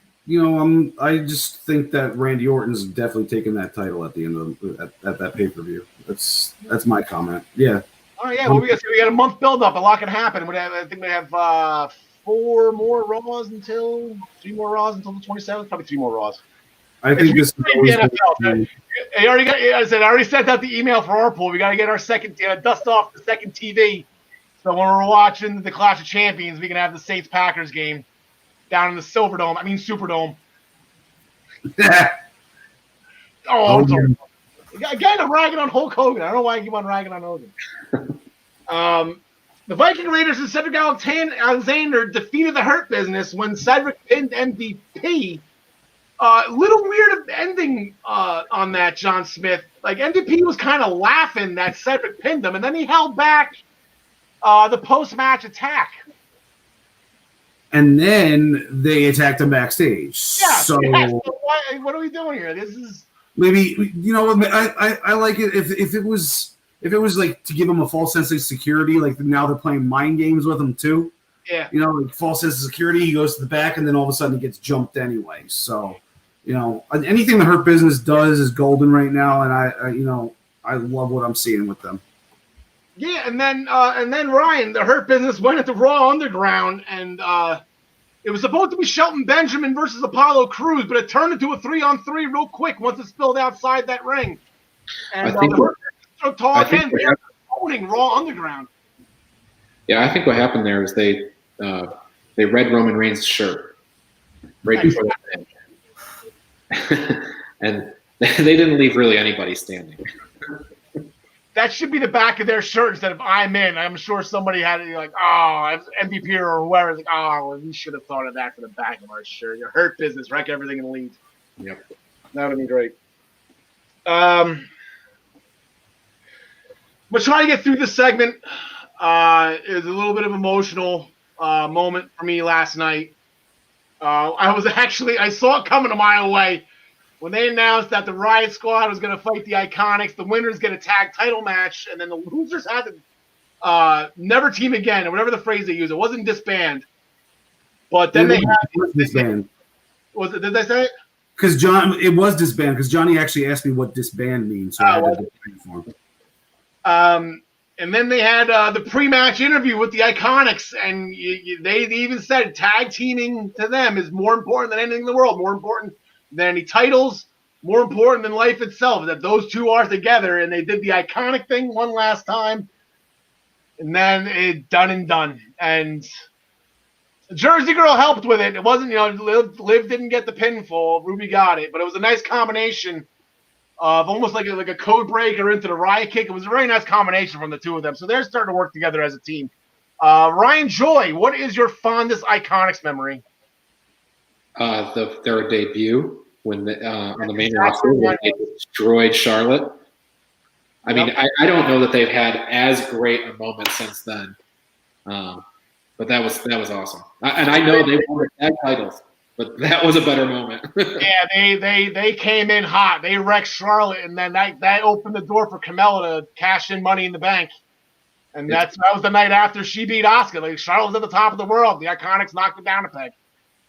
I just think that Randy Orton's definitely taking that title at the end of at that pay-per-view. That's my comment. Yeah. Oh yeah, well we got a month build-up. A lot can happen. I think we have 3 more Raws until the 27th. Probably 3 more Raws. I think this is the NFL. I already sent out the email for our pool. We got to get our second dust off the second TV. So when we're watching the Clash of Champions, we can have the Saints Packers game down in the Superdome. I'm sorry. Again, I'm ragging on Hulk Hogan. I don't know why I keep on ragging on Hogan. The Viking Raiders and Cedric Alexander defeated the Hurt Business when Cedric pinned MVP. Little weird ending on that, John Smith. Like, MVP was kind of laughing that Cedric pinned him, and then he held back the post-match attack. And then they attacked him backstage. Yeah, so what are we doing here? This is maybe I like it if it was like to give him a false sense of security. Like now they're playing mind games with him too. Yeah, like false sense of security. He goes to the back, and then all of a sudden he gets jumped anyway. So anything the Hurt Business does is golden right now, and I love what I'm seeing with them. Yeah, and then Ryan, the Hurt Business went into Raw Underground, and it was supposed to be Shelton Benjamin versus Apollo Crews, but it turned into a 3-on-3 real quick once it spilled outside that ring. And they're owning Raw Underground. Yeah, I think what happened there is they read Roman Reigns' shirt right before the match, and they didn't leave really anybody standing. That should be the back of their shirt instead of "I'm in." I'm sure somebody had it like, "Oh, MVP or whoever." Like, "Oh, well, we should have thought of that for the back of our shirt." Your Hurt Business, wreck everything and leave. Yep, that would be great. But trying to get through this segment is a little bit of an emotional moment for me last night. I saw it coming a mile away. when they announced that the Riot Squad was going to fight the Iconics, the winners get a tag title match, and then the losers had to never team again, or whatever the phrase they use. It wasn't disband. But then they had disband. Was it? Did they say it? Because it was disband. Because Johnny actually asked me what disband means, so I had to define for him. And then they had the pre-match interview with the Iconics, and they even said tag teaming to them is more important than anything in the world, more important than any titles, more important than life itself. That those two are together, and they did the Iconic thing one last time, and then it done and done. And Jersey Girl helped with it. It wasn't, Liv didn't get the pinfall. Ruby got it, but it was a nice combination of almost like a code breaker into the Riot Kick. It was a very nice combination from the two of them. So they're starting to work together as a team. Ryan Joy, what is your fondest Iconics memory? Their debut when on the main roster when they destroyed Charlotte. I mean, I don't know that they've had as great a moment since then. But that was awesome. And I know they won the tag titles, but that was a better moment. Yeah, they came in hot. They wrecked Charlotte, and then that opened the door for Carmella to cash in Money in the Bank. And that was the night after she beat Asuka. Like, Charlotte was at the top of the world. The Iconics knocked it down a peg.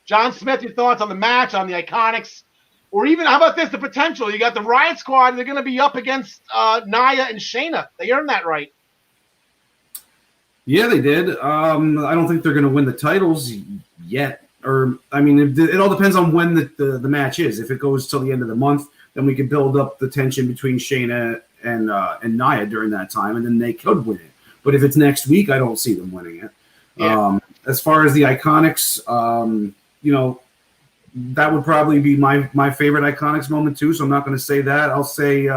John Smith, your thoughts on the match, on the Iconics? Or even, how about this, the potential? You got the Riot Squad, and they're going to be up against Nia and Shayna. They earned that right. Yeah, they did. I don't think they're going to win the titles yet. Or, I mean, it all depends on when the match is. If it goes till the end of the month, then we can build up the tension between Shayna and Nia during that time, and then they could win it. But if it's next week, I don't see them winning it. Yeah. As far as the Iconics, that would probably be my favorite Iconics moment too. So I'm not going to say that. I'll say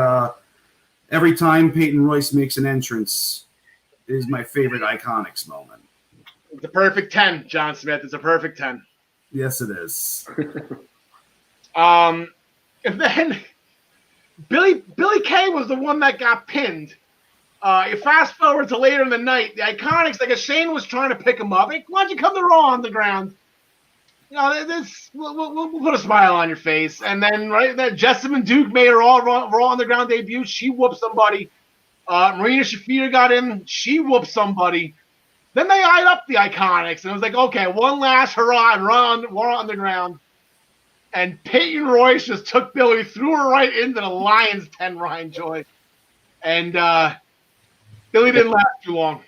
every time Peyton Royce makes an entrance is my favorite Iconics moment. It's a perfect 10, John Smith. It's a perfect 10. Yes, it is. And then Billy Kay was the one that got pinned. You fast forward to later in the night, the Iconics, like Shane was trying to pick him up. Hey, why don't you come to Raw on the ground? We'll put a smile on your face. And then that Jessamine Duke made her Raw on the ground debut. She whooped somebody. Marina Shafir got in. She whooped somebody. Then they eyed up the Iconics, and it was like, okay, one last hurrah and Raw on the ground. And Peyton Royce just took Billy, threw her right into the Lions 10, Ryan Joy. And Billy didn't last too long.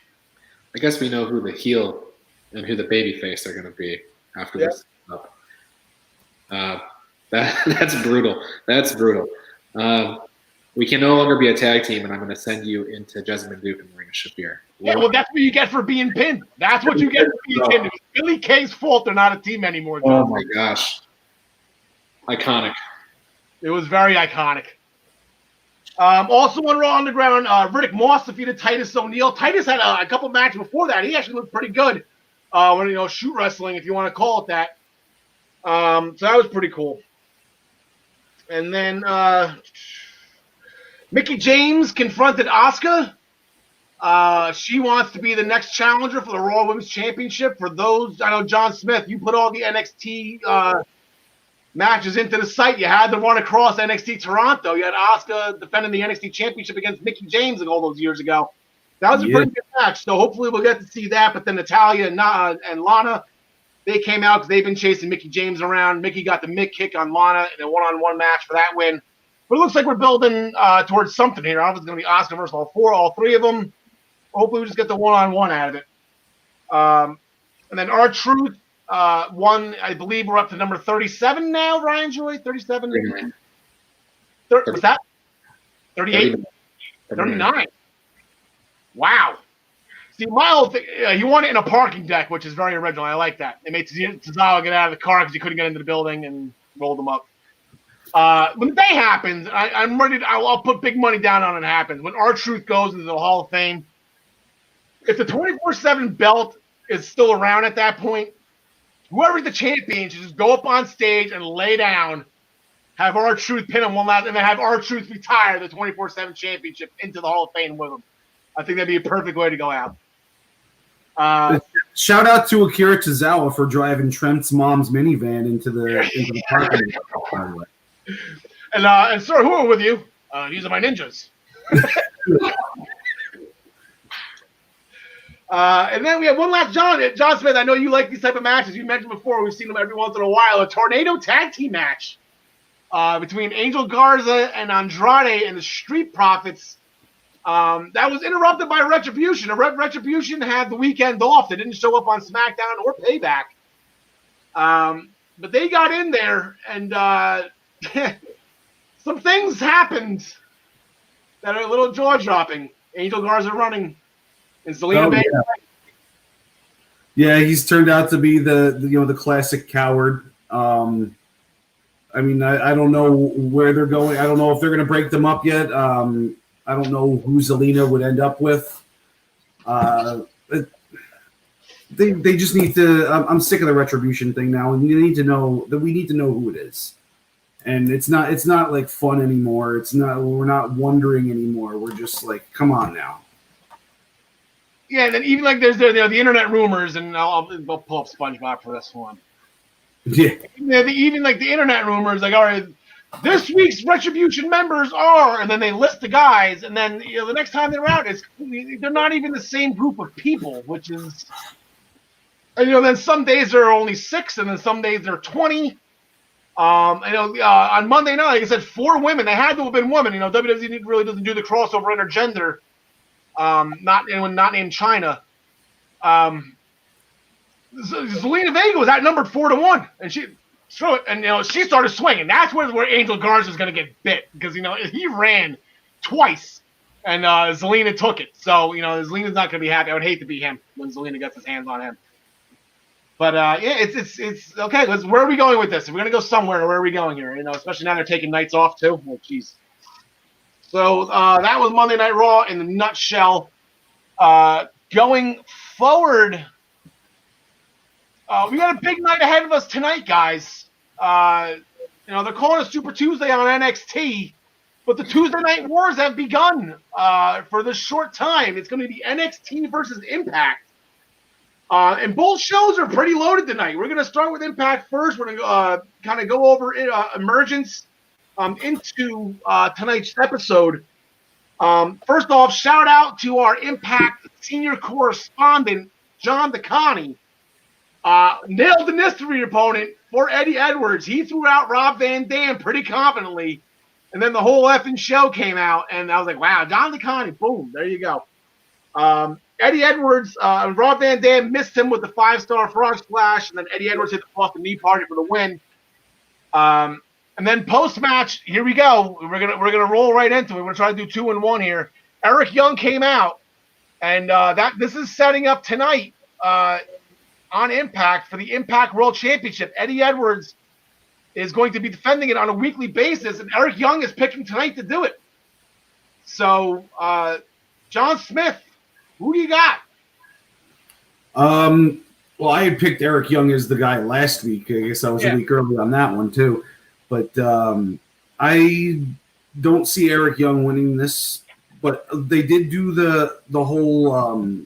I guess we know who the heel and who the baby face are going to be after this. That's brutal. That's brutal. We can no longer be a tag team, and I'm going to send you into Jessamine Duke and Marina Shafir. Yeah, well, that's what you get for being pinned. That's what you get for being pinned. It was Billy Kay's fault they're not a team anymore, John. Oh, my gosh. Iconic. It was very iconic. Also on Raw Underground, Riddick Moss defeated Titus O'Neil. Titus had a couple matches before that. He actually looked pretty good when shoot wrestling, if you want to call it that. So that was pretty cool. And then Mickie James confronted Asuka. She wants to be the next challenger for the Raw Women's Championship. For those, I know, John Smith, you put all the NXT matches into the site. You had to run across NXT Toronto. You had Asuka defending the NXT Championship against Mickie James all those years ago. That was a pretty good match. So hopefully we'll get to see that. But then Natalya and Lana, they came out because they've been chasing Mickie James around. Mickie got the mid kick on Lana in a one-on-one match for that win. But it looks like we're building towards something here. I don't know if it's going to be Asuka versus all three of them. Hopefully we just get the one-on-one out of it. And then R-Truth won, I believe we're up to number 37 now, Ryan Joy? 37? What's that? 38? 39. Wow. See, my whole thing, he won it in a parking deck, which is very original. I like that. They made Tozawa get out of the car because he couldn't get into the building and rolled him up. When the day happens, I'm ready. I'll put big money down on it happens. When R-Truth goes into the Hall of Fame, if the 24/7 belt is still around at that point, whoever's the champion should just go up on stage and lay down, have R-Truth pin him one last, and then have R-Truth retire the 24/7 championship into the Hall of Fame with him. I think that'd be a perfect way to go out. Shout out to Akira Tozawa for driving Trent's mom's minivan into the parking lot. And sir, who are with you? These are my ninjas. And then we have one last John Smith. I know you like these type of matches. You mentioned before, we've seen them every once in a while. A tornado tag team match between Angel Garza and Andrade and the Street Profits. That was interrupted by Retribution. Retribution had the weekend off. They didn't show up on SmackDown or Payback. But they got in there, and some things happened that are a little jaw-dropping. Angel Garza running, and Zelina Vega. Yeah, he's turned out to be the classic coward. I mean, I don't know where they're going. I don't know if they're going to break them up yet. I don't know who Zelina would end up with. They just need to. I'm sick of the Retribution thing now, and we need to know who it is. And it's not like fun anymore. We're not wondering anymore. We're just like, come on now. Yeah, and then even like there's the internet rumors, and I'll pull up SpongeBob for this one. Yeah. Even like the internet rumors, like, all right, this week's Retribution members are, and then they list the guys, and then the next time they're out, they're not even the same group of people, which is, and then some days there are only 6, and then some days there are 20. On Monday night, like I said, 4 women. They had to have been women. WWE really doesn't do the crossover intergender. Not anyone not named China. Zelina Vega was outnumbered 4-1, and she started swinging. That's where Angel Garza is going to get bit because he ran twice, and Zelina took it. So Zelina's not going to be happy. I would hate to be him when Zelina gets his hands on him. But yeah, it's okay. Where are we going with this? If we're going to go somewhere, where are we going here? Especially now they're taking nights off too. Oh, jeez. So that was Monday Night Raw in a nutshell. Going forward, we got a big night ahead of us tonight, guys. They're calling it Super Tuesday on NXT, but the Tuesday Night Wars have begun for this short time. It's going to be NXT versus Impact. And both shows are pretty loaded tonight. We're going to start with Impact first. We're going to kind of go over Emergence into tonight's episode. First off, shout out to our Impact senior correspondent, John DeConnie. Nailed the mystery opponent for Eddie Edwards. He threw out Rob Van Dam pretty confidently, and then the whole effing show came out, and I was like, wow, John DeConnie, boom, there you go. Eddie Edwards, Rob Van Dam missed him with the 5-star frog splash, and then Eddie Edwards hit the Boston knee party for the win. And then post-match, here we go. We're gonna roll right into it. We're gonna try to do 2 and 1 here. Eric Young came out, and this is setting up tonight on Impact for the Impact World Championship. Eddie Edwards is going to be defending it on a weekly basis, and Eric Young is picking tonight to do it. So, John Smith, who do you got? Well, I had picked Eric Young as the guy last week. I guess I was a week early on that one too. But I don't see Eric Young winning this. But they did do the whole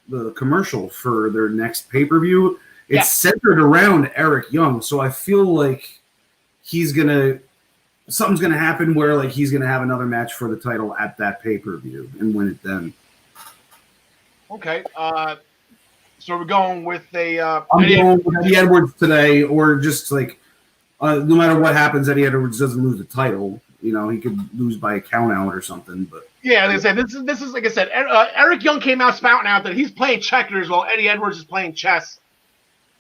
the commercial for their next pay-per-view. It's centered around Eric Young, so I feel like something's gonna happen where like he's gonna have another match for the title at that pay-per-view and win it then. Okay. So we're going with I'm going with Eddie Edwards today, or just like no matter what happens, Eddie Edwards doesn't lose the title. He could lose by a count out or something. But yeah, like I said, this is like I said. Eric Young came out spouting out that he's playing checkers while Eddie Edwards is playing chess.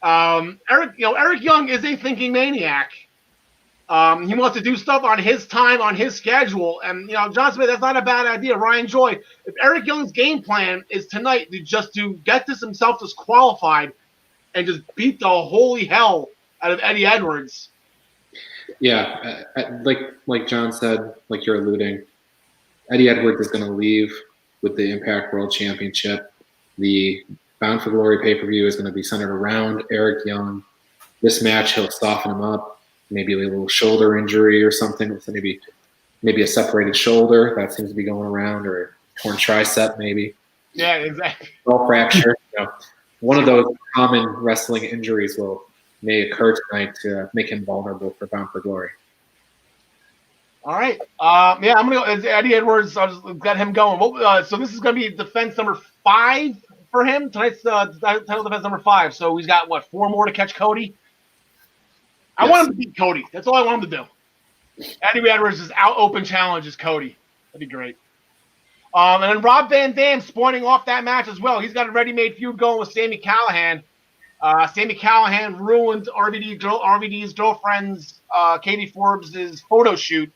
Eric Young is a thinking maniac. He wants to do stuff on his time, on his schedule. And, John Smith, that's not a bad idea. Ryan Joy, if Eric Young's game plan is tonight to get himself disqualified and just beat the holy hell out of Eddie Edwards. Yeah, like John said, like you're alluding, Eddie Edwards is going to leave with the Impact World Championship. The Bound for Glory pay-per-view is going to be centered around Eric Young. This match, he'll soften him up. Maybe a little shoulder injury or something. Maybe a separated shoulder that seems to be going around, or a torn tricep maybe. Yeah, exactly. Ball fracture. One of those common wrestling injuries may occur tonight to make him vulnerable for Bound for Glory. All right. Yeah, I'm gonna go. Eddie Edwards. I'll just got him going. So this is gonna be defense number 5 for him. Tonight's title defense number 5. So he's got 4 more to catch Cody. I Yes. want him to beat Cody. That's all I want him to do. Eddie Edwards is out open challenges Cody. That'd be great. And then Rob Van Dam spawning off that match as well. He's got a ready-made feud going with Sami Callihan. Sami Callihan ruined RVD's girlfriend's Katie Forbes' photo shoot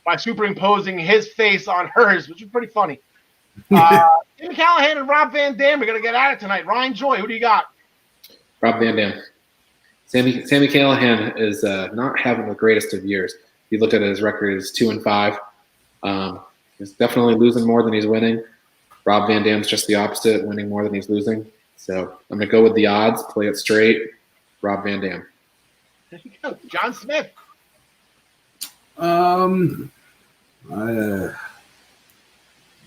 by superimposing his face on hers, which is pretty funny. Sami Callihan and Rob Van Dam are going to get at it tonight. Ryan Joy, who do you got? Rob Van Dam. Sami Callihan is not having the greatest of years. If you look at his record, it's 2-5. He's definitely losing more than he's winning. Rob Van Dam's just the opposite, winning more than he's losing. So I'm going to go with the odds, play it straight. Rob Van Dam. There you go. John Smith. I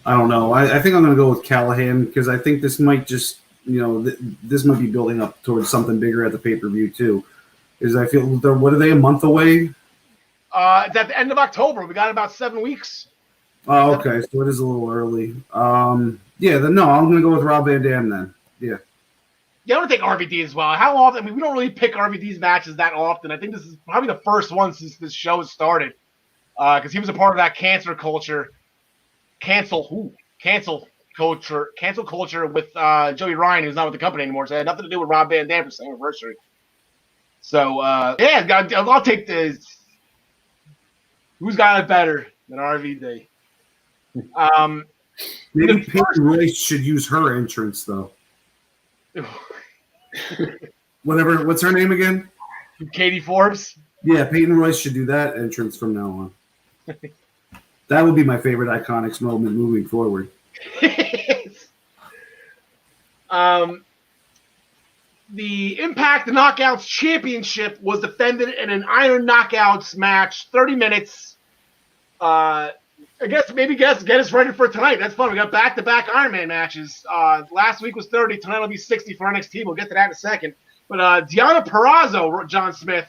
don't know. I think I'm going to go with Callahan because I think this might just, this might be building up towards something bigger at the pay-per-view too. Because I feel, what are they, a month away? It's at the end of October. We got about 7 weeks. Oh, okay. So it is a little early. I'm going to go with Rob Van Dam then. Yeah. Yeah, I want to take RVD as well. How often? I mean, we don't really pick RVD's matches that often. I think this is probably the first one since this show started. Because he was a part of that cancel culture with Joey Ryan, who's not with the company anymore. So it had nothing to do with Rob Van Dam for his anniversary. So, I'll take this. Who's got it better than RVD? Maybe Peyton Royce should use her entrance, though. What's her name again? Katie Forbes? Yeah, Peyton Royce should do that entrance from now on. That would be my favorite Iconics moment moving forward. The Impact Knockouts Championship was defended in an Iron Knockouts match, 30 minutes. Get us ready for tonight. That's fun. We got back-to-back Iron Man matches. Last week was 30. Tonight will be 60 for NXT. We'll get to that in a second. But Deonna Purrazzo, John Smith,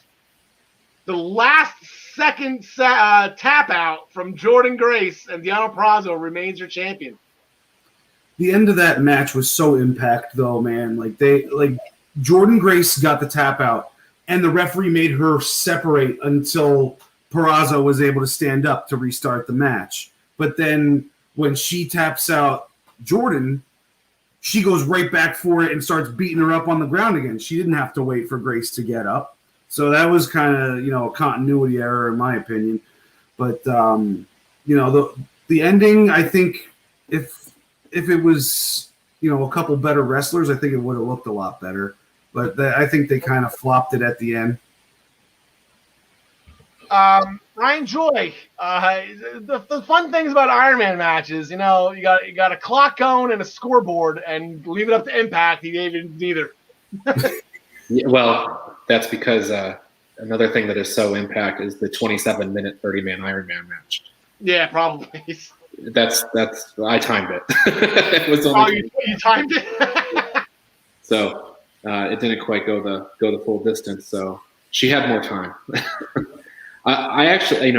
the last second tap out from Jordan Grace, and Deonna Purrazzo remains your champion. The end of that match was so Impact, though, man. Jordan Grace got the tap out, and the referee made her separate until Purrazzo was able to stand up to restart the match. But then when she taps out Jordan, she goes right back for it and starts beating her up on the ground again. She didn't have to wait for Grace to get up. So that was kind of, a continuity error in my opinion. But, the ending, I think if it was, a couple better wrestlers, I think it would have looked a lot better. But I think they kind of flopped it at the end. Ryan Joy, the fun things about Iron Man matches, you got a clock going and a scoreboard, and leave it up to Impact. He gave it neither. Yeah, well, that's because another thing that is so Impact is the 27-minute 30-man Iron Man match. Yeah, probably. That's I timed it. It was only you timed it. So it didn't quite go the full distance. So she had more time. I actually,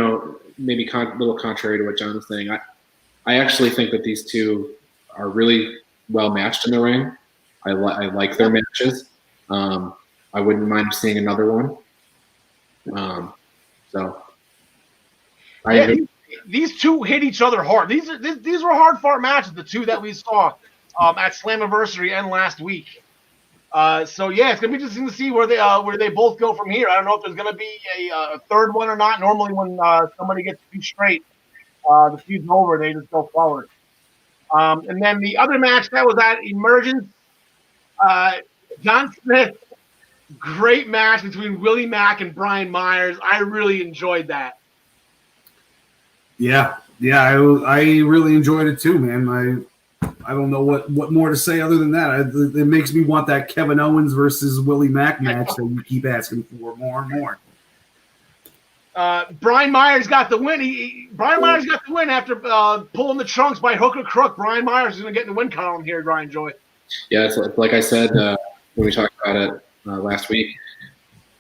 maybe a little contrary to what John was saying, I actually think that these two are really well matched in the ring. I like their matches. I wouldn't mind seeing another one. These two hit each other hard. These were hard fought matches, the two that we saw at Slammiversary and last week. It's gonna be interesting to see where they both go from here. I don't know if there's gonna be a third one or not. Normally, when somebody gets two straight, the feud's over. They just go forward. And then the other match that was at Emergence, John Smith, great match between Willie Mack and Brian Myers. I really enjoyed that. Yeah, I really enjoyed it too, man. I don't know what more to say other than that. It makes me want that Kevin Owens versus Willie Mack match that you keep asking for more and more. Brian Myers got the win. Brian Myers got the win after pulling the trunks by hook or crook. Brian Myers is going to get in the win column here, Ryan Joy. Yeah, it's like I said when we talked about it last week.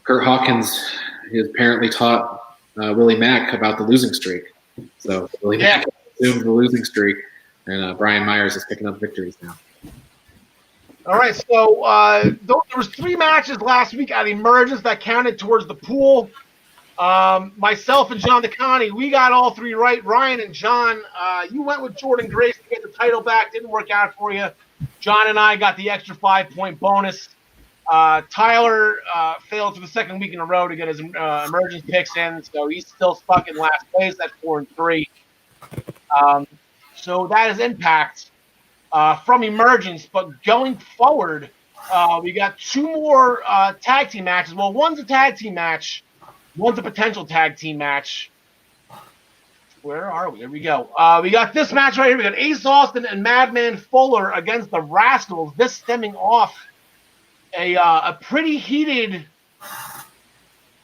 Kurt Hawkins has apparently taught Willie Mack about the losing streak. So really resume the losing streak, and Brian Myers is picking up victories now. All right, so there was 3 matches last week at Emergence that counted towards the pool. Myself and John DeConnie, we got all 3 right. Ryan and John, you went with Jordan Grace to get the title back. Didn't work out for you. John and I got the extra 5-point bonus. Tyler failed for the 2nd week in a row to get his Emergence picks in, so he's still stuck in last place at 4-3. So that is Impact from Emergence. But going forward, we got 2 more tag team matches. Well, one's a tag team match. One's a potential tag team match. Where are we? Here we go. We got this match right here. We got Ace Austin and Madman Fuller against the Rascals. This stemming off a pretty heated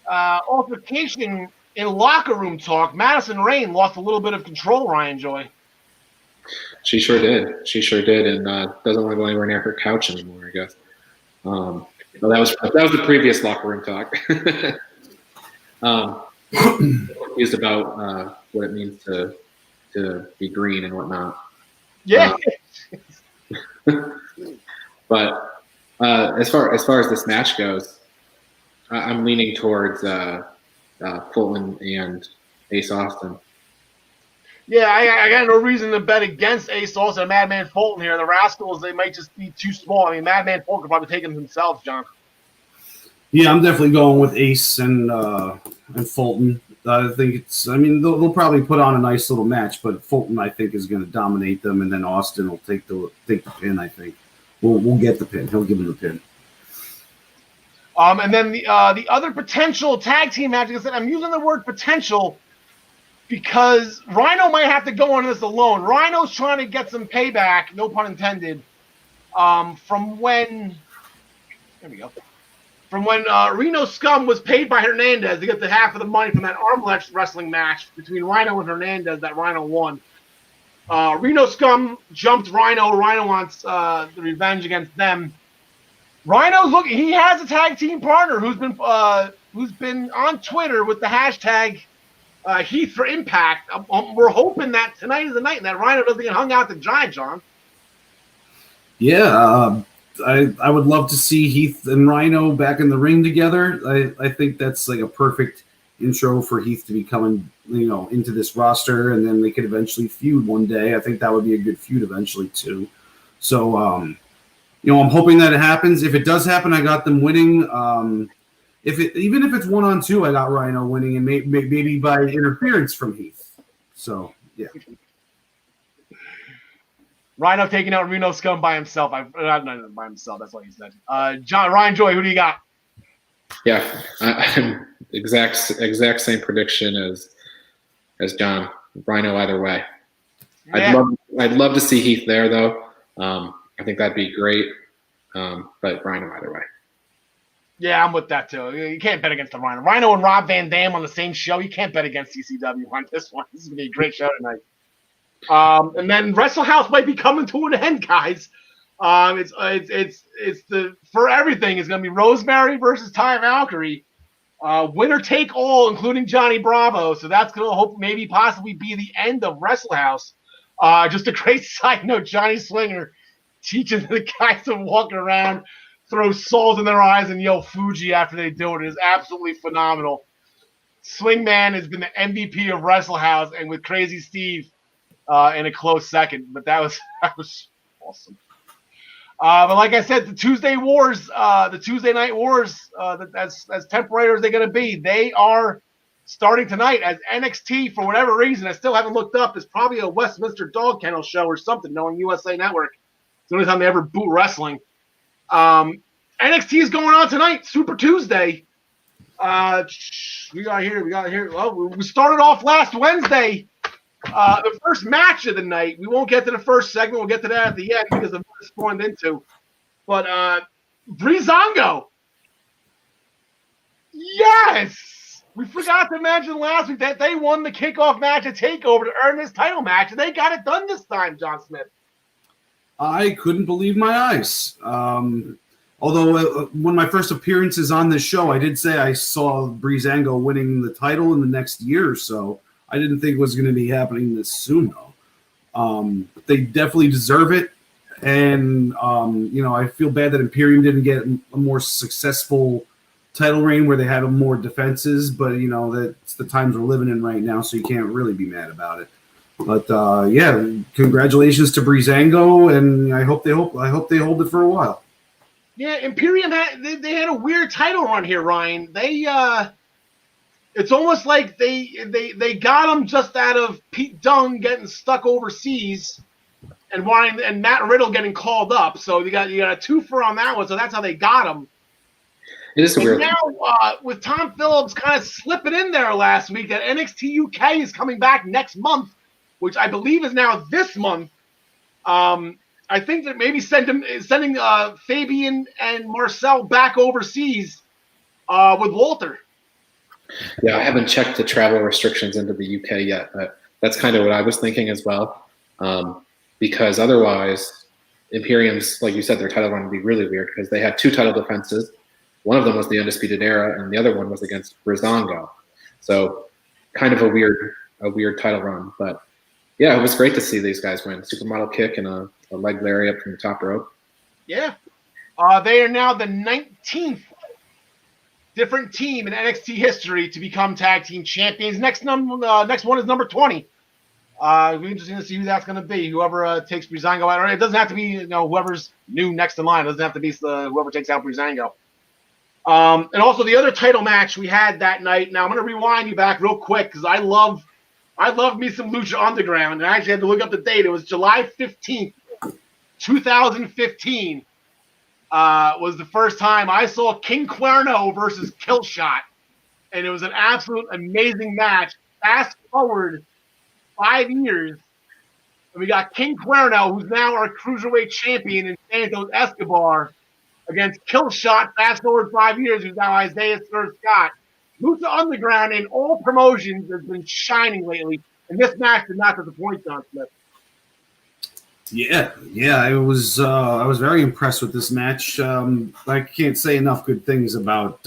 altercation in locker room talk. Madison Rain lost a little bit of control, Ryan Joy. She sure did, and doesn't want to go anywhere near her couch anymore, I guess. Well, that was the previous locker room talk. Confused about what it means to be green and whatnot. Yeah. But as far as this match goes, I'm leaning towards Fulton and Ace Austin. Yeah, I got no reason to bet against Ace Austin and Madman Fulton here. The Rascals, they might just be too small. I mean, Madman Fulton could probably take them themselves, John. Yeah, I'm definitely going with Ace and Fulton. I think they'll probably put on a nice little match, but Fulton, I think, is going to dominate them, and then Austin will take the pin. I think we'll get the pin. He'll give him the pin. And then the other potential tag team match, like I said, I'm using the word potential because Rhino might have to go on this alone. Rhino's trying to get some payback, no pun intended, from when Reno Scum was paid by Hernandez to get the half of the money from that arm wrestling match between Rhino and Hernandez that Rhino won. Reno Scum jumped Rhino. Rhino wants the revenge against them. Rhino's looking. He has a tag team partner who's been on Twitter with the hashtag Heath for Impact. We're hoping that tonight is the night and that Rhino doesn't get hung out to dry, John. Yeah, I would love to see Heath and Rhino back in the ring together. I think that's like a perfect intro for Heath to be coming, into this roster, and then they could eventually feud one day. I think that would be a good feud eventually too. So, I'm hoping that it happens. If it does happen, I got them winning. Even if it's 1-on-2, I got Rhino winning, and maybe by interference from Heath. So, yeah. Rhino taking out Reno Scum by himself. Not by himself. That's what he said. Ryan Joy, who do you got? Yeah, I'm exact same prediction as John. Rhino either way. Yeah. I'd love to see Heath there though. I think that'd be great. But Rhino either way. Yeah, I'm with that too. You can't bet against the Rhino. Rhino and Rob Van Dam on the same show. You can't bet against CCW on this one. This is gonna be a great show tonight. And then Wrestle House might be coming to an end, guys. It's for everything. It's gonna be Rosemary versus Ty Valkyrie, winner take all, including Johnny Bravo. So that's gonna maybe possibly be the end of Wrestle House. Just a great side note: Johnny Swinger teaching the guys to walk around, throw salt in their eyes, and yell Fuji after they do it. It is absolutely phenomenal. Swingman has been the MVP of Wrestle House, and with Crazy Steve in a close second. But that was awesome. But like I said, the Tuesday Wars, the Tuesday Night Wars, as temporary as they're going to be, they are starting tonight as NXT, for whatever reason. I still haven't looked up. It's probably a Westminster Dog Kennel show or something, knowing USA Network. It's the only time they ever boot wrestling. NXT is going on tonight, Super Tuesday. We got here. Well, we started off last Wednesday. The first match of the night. We won't get to the first segment. We'll get to that at the end because of what it's spawned into. But Breezango. Yes! We forgot to mention last week that they won the kickoff match at TakeOver to earn this title match, and they got it done this time, John Smith. I couldn't believe my eyes. Although one of my first appearances on this show, I did say I saw Breezango winning the title in the next year or so. I didn't think was going to be happening this soon, though. But they definitely deserve it. And, I feel bad that Imperium didn't get a more successful title reign where they had more defenses. But, that's the times we're living in right now, so you can't really be mad about it. But, congratulations to Breezango, and I hope they hold it for a while. Yeah, Imperium they had a weird title run here, Ryan. It's almost like they got him just out of Pete Dunne getting stuck overseas, and Matt Riddle getting called up. So you got a twofer on that one. So that's how they got him. It is weird. Now with Tom Phillips kind of slipping in there last week, that NXT UK is coming back next month, which I believe is now this month. I think that maybe sending Fabian and Marcel back overseas with Walter. Yeah, I haven't checked the travel restrictions into the UK yet, but that's kind of what I was thinking as well. Because otherwise, Imperium's, like you said, their title run would be really weird because they had 2 title defenses. One of them was the Undisputed Era, and the other one was against Breezango. So kind of a weird title run. But yeah, it was great to see these guys win. Supermodel kick and a leg lariat from the top rope. Yeah. They are now the 19th different team in NXT history to become tag team champions. Next one is number 20. It'll be interesting to see who that's going to be. Whoever takes Breezango out. It doesn't have to be whoever's new next in line. It doesn't have to be whoever takes out Breezango. And also the other title match we had that night. Now I'm going to rewind you back real quick because I love me some Lucha Underground, and I actually had to look up the date. It was July 15th, 2015. Was the first time I saw King Cuerno versus Killshot, and it was an absolute amazing match. Fast forward 5 years, and we got King Cuerno, who's now our cruiserweight champion, and Santos Escobar against Killshot. Fast forward 5 years, who's now Isaiah Scott. Lucha Underground in all promotions has been shining lately, and this match did not disappoint, John Smith. Yeah, I was very impressed with this match. I can't say enough good things about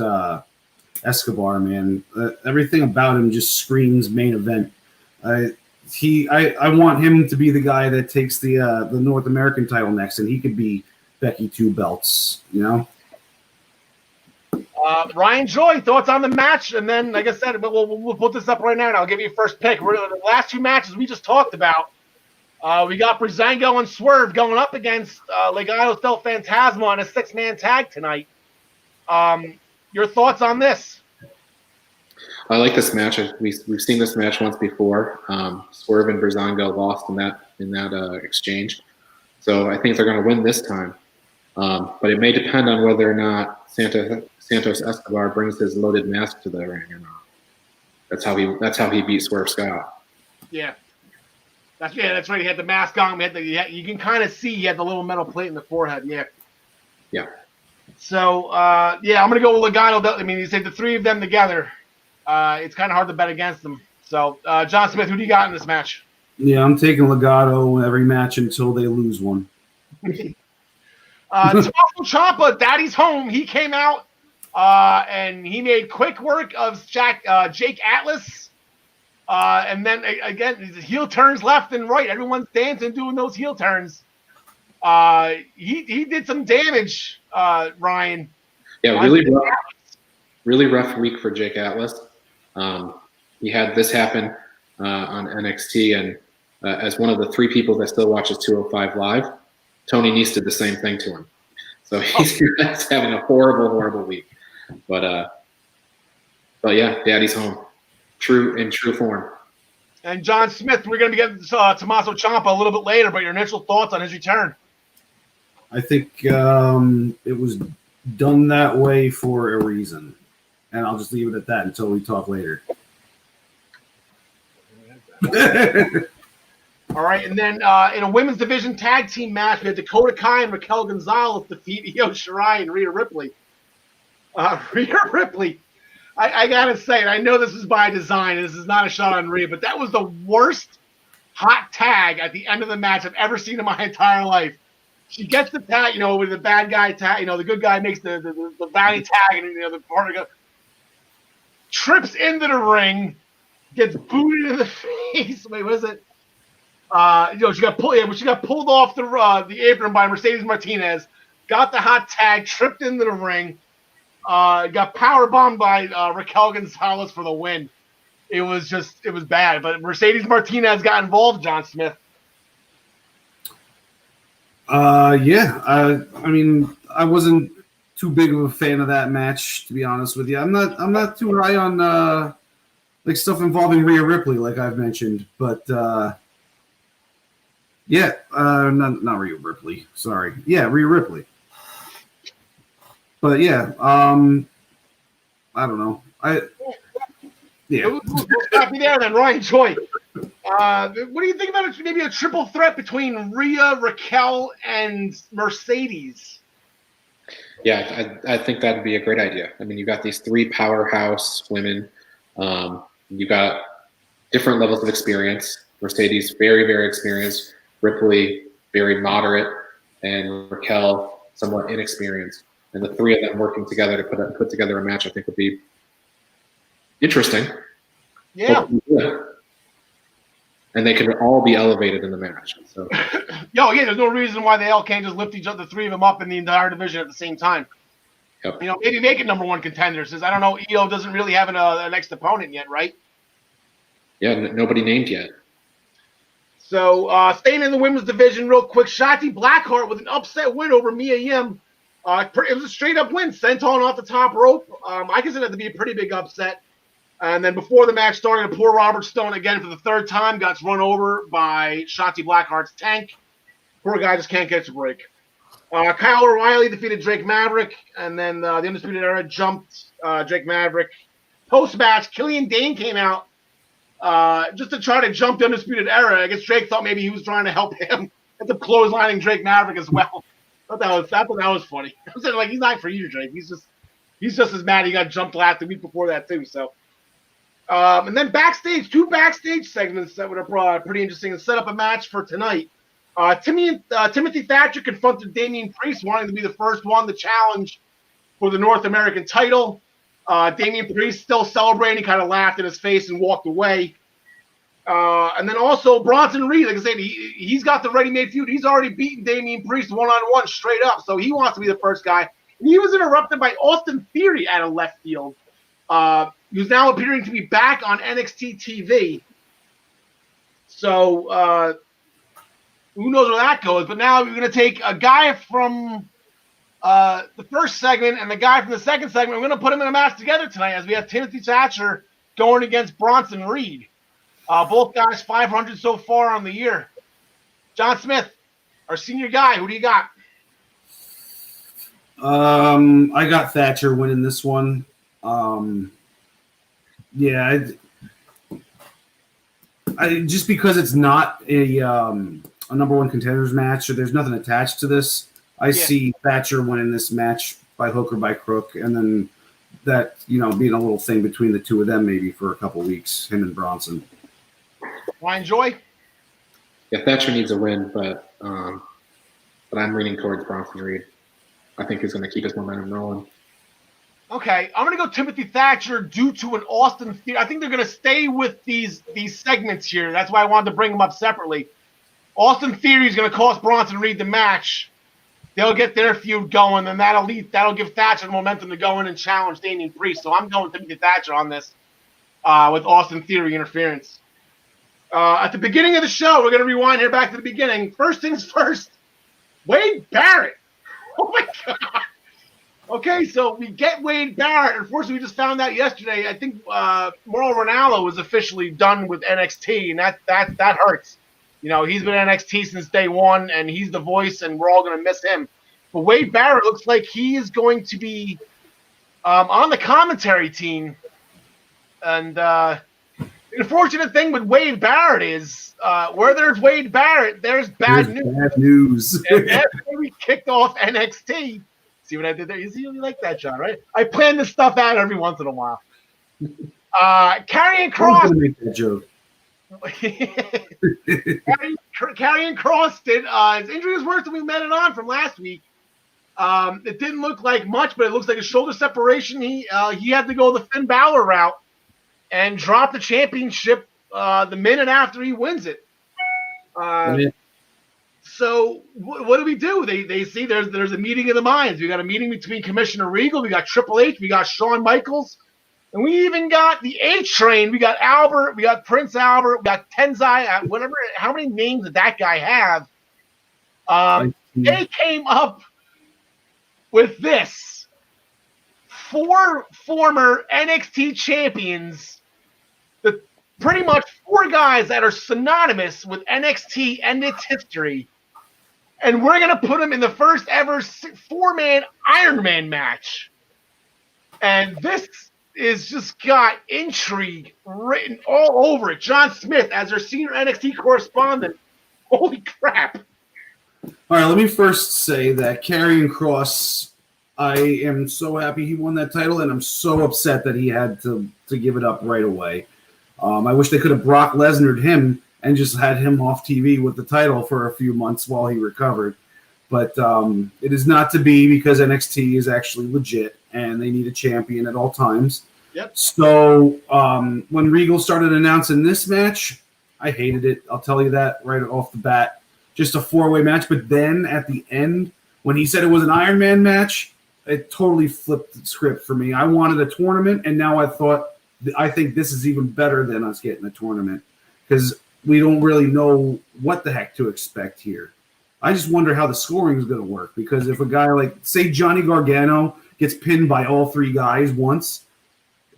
Escobar, man. Everything about him just screams main event. I want him to be the guy that takes the North American title next, and he could be Becky 2 belts, Ryan Joy, thoughts on the match? And then, like I said, we'll put this up right now, and I'll give you first pick. The last 2 matches we just talked about. We got Breezango and Swerve going up against Legados del Fantasma on a 6-man tag tonight. Your thoughts on this? I like this match. We've seen this match once before. Swerve and Breezango lost in that exchange, so I think they're going to win this time. But it may depend on whether or not Santos Escobar brings his loaded mask to the ring or not. That's how he beat Swerve Scott. Yeah. That's right. He had the mask on. You can kind of see he had the little metal plate in the forehead. Yeah. Yeah. So, I'm going to go with Legado. I mean, you say the 3 of them together. It's kind of hard to bet against them. So, John Smith, who do you got in this match? Yeah, I'm taking Legado every match until they lose one. Tommaso Ciampa, Daddy's home. He came out and he made quick work of Jake Atlas. And then again, heel turns left and right. Everyone's dancing, doing those heel turns. He did some damage, Ryan. Yeah, really rough week for Jake Atlas. He had this happen on NXT, and as one of the 3 people that still watches 205 Live, Tony Nese did the same thing to him. So he's having a horrible week. But yeah, Daddy's home. In true form. And John Smith, we're going to be getting Tommaso Ciampa a little bit later, but your initial thoughts on his return? I think it was done that way for a reason. And I'll just leave it at that until we talk later. All right, and then in a women's division tag team match, we had Dakota Kai and Raquel Gonzalez defeat Io Shirai and Rhea Ripley. Rhea Ripley, I got to say, and I know this is by design, and this is not a shot on Rhea, but that was the worst hot tag at the end of the match I've ever seen in my entire life. She gets the tag, with the bad guy tag, the good guy makes the valley tag, and the partner goes, trips into the ring, gets booted in the face. Wait, was it? She got pulled. Yeah, she got pulled off the apron by Mercedes Martinez. Got the hot tag, tripped into the ring. Got power bombed by Raquel Gonzalez for the win. It was bad. But Mercedes Martinez got involved. John Smith. Yeah. I mean, I wasn't too big of a fan of that match, to be honest with you. I'm not too high on like stuff involving Rhea Ripley, like I've mentioned, but yeah, not Rhea Ripley. Sorry, yeah, Rhea Ripley. But yeah, I don't know. We'll stop you there then, Ryan Choi. What do you think about maybe a triple threat between Rhea, Raquel, and Mercedes? Yeah, I think that'd be a great idea. I mean, you got these three powerhouse women. You got different levels of experience. Mercedes, very, very experienced. Ripley, very moderate. And Raquel, somewhat inexperienced. And the three of them working together to put together a match, I think, would be interesting. Yeah. And they can all be elevated in the match. So. There's no reason why they all can't just lift the three of them up in the entire division at the same time. Yep. Maybe make it number one contenders. Since I don't know, Io doesn't really have an next opponent yet, right? Yeah, nobody named yet. So staying in the women's division real quick, Shotzi Blackheart with an upset win over Mia Yim. It was a straight up win, senton off the top rope. I consider that to be a pretty big upset. And then before the match started, poor Robert Stone again for the third time got run over by Shotzi Blackheart's tank. Poor guy just can't catch a break. Kyle O'Reilly defeated Drake Maverick, and then the Undisputed Era jumped Drake Maverick. Post-match, Killian Dane came out just to try to jump the Undisputed Era. I guess Drake thought maybe he was trying to help him. End up clotheslining Drake Maverick as well. I thought that was funny. I was like, he's not for you, Drake. He's just as mad he got jumped the week before that too. So. And then two backstage segments that were pretty interesting and set up a match for tonight. Timothy Thatcher confronted Damian Priest, wanting to be the first one to challenge for the North American title. Damian Priest still celebrating, kind of laughed in his face and walked away. And then also Bronson Reed, like I said, he's got the ready-made feud. He's already beaten Damian Priest one-on-one straight up, so he wants to be the first guy. And he was interrupted by Austin Theory out of left field. Who's now appearing to be back on NXT TV. So who knows where that goes? But now we're going to take a guy from the first segment and the guy from the second segment. We're going to put them in a match together tonight as we have Timothy Thatcher going against Bronson Reed. Both guys 500 so far on the year. John Smith, our senior guy, who do you got? I got Thatcher winning this one. Yeah, I just because it's not a number one contenders match, or there's nothing attached to this. I see Thatcher winning this match by hook or by crook, and then that being a little thing between the two of them maybe for a couple weeks, him and Bronson. Ryan Joy? Yeah, Thatcher needs a win, but I'm leaning towards Bronson Reed. I think he's going to keep his momentum rolling. Okay, I'm going to go Timothy Thatcher due to an Austin Theory. I think they're going to stay with these segments here. That's why I wanted to bring them up separately. Austin Theory is going to cost Bronson Reed the match. They'll get their feud going, and that'll give Thatcher the momentum to go in and challenge Damian Priest. So I'm going Timothy Thatcher on this with Austin Theory interference. At the beginning of the show, we're going to rewind here back to the beginning. First things first, Wade Barrett. Oh, my God. Okay, so we get Wade Barrett. Unfortunately, we just found out yesterday. I think Mauro Ranallo was officially done with NXT, and that hurts. He's been NXT since day one, and he's the voice, and we're all going to miss him. But Wade Barrett looks like he is going to be on the commentary team. And the unfortunate thing with Wade Barrett is where there's Wade Barrett, there's bad news. Bad news. And after we kicked off NXT. See what I did there? You like that, John, right? I plan this stuff out every once in a while. Karrion Kross. I'm make that joke. Karrion Kross did. His injury was worse than we met it on from last week. It didn't look like much, but it looks like a shoulder separation. He had to go the Finn Balor route, and drop the championship the minute after he wins it. So what do we do? They see there's a meeting of the minds. We got a meeting between Commissioner Regal, we got Triple H, we got Shawn Michaels, and we even got the H Train. We got Albert, we got Prince Albert, we got Tenzai, whatever. How many names did that guy have? They came up with this: 4 former NXT champions, pretty much 4 guys that are synonymous with NXT and its history. And we're going to put them in the first ever 4-man Iron Man match. And this is just got intrigue written all over it. John Smith, as our senior NXT correspondent. Holy crap. All right, let me first say that Karrion Kross, I am so happy he won that title, and I'm so upset that he had to give it up right away. I wish they could have Brock Lesnar'd him and just had him off TV with the title for a few months while he recovered. But it is not to be, because NXT is actually legit and they need a champion at all times. Yep. So when Regal started announcing this match, I hated it. I'll tell you that right off the bat. Just a 4-way match. But then at the end, when he said it was an Iron Man match, it totally flipped the script for me. I wanted a tournament, and now I think this is even better than us getting a tournament, because we don't really know what the heck to expect here. I just wonder how the scoring is going to work, because if a guy like, say, Johnny Gargano gets pinned by all 3 guys once,